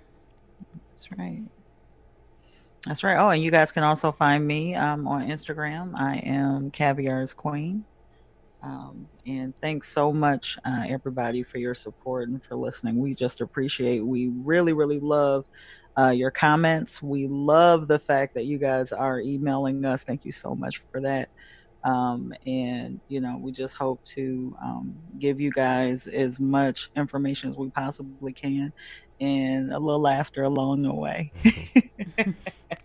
That's right. That's right. Oh, and you guys can also find me on Instagram. I am Caviar's Queen. And thanks so much, everybody, for your support and for listening. We just appreciate. We really, really love your comments. We love the fact that you guys are emailing us. Thank you so much for that. And we just hope to give you guys as much information as we possibly can, and a little laughter along the way.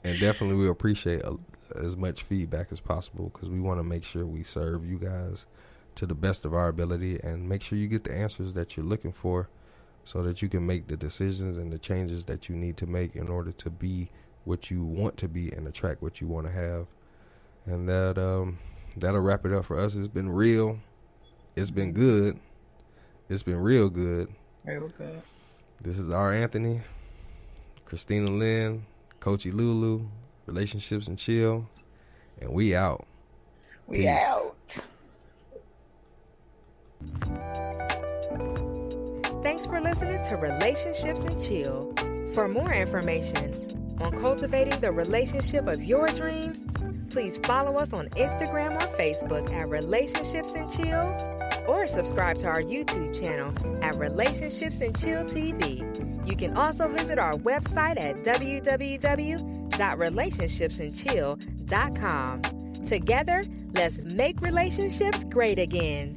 And definitely we appreciate as much feedback as possible, because we want to make sure we serve you guys to the best of our ability and make sure you get the answers that you're looking for, so that you can make the decisions and the changes that you need to make in order to be what you want to be and attract what you want to have. And that'll wrap it up for us. It's been real. It's been good. It's been real good. Real good. This is R. Anthony, Christina Lynn, Coach Ilulu, Relationships and Chill, and we out. We out. Thanks for listening to Relationships and Chill. For more information on cultivating the relationship of your dreams, please follow us on Instagram or Facebook at Relationships and Chill, or subscribe to our YouTube channel at Relationships and Chill TV. You can also visit our website at www.relationshipsandchill.com. Together, let's make relationships great again.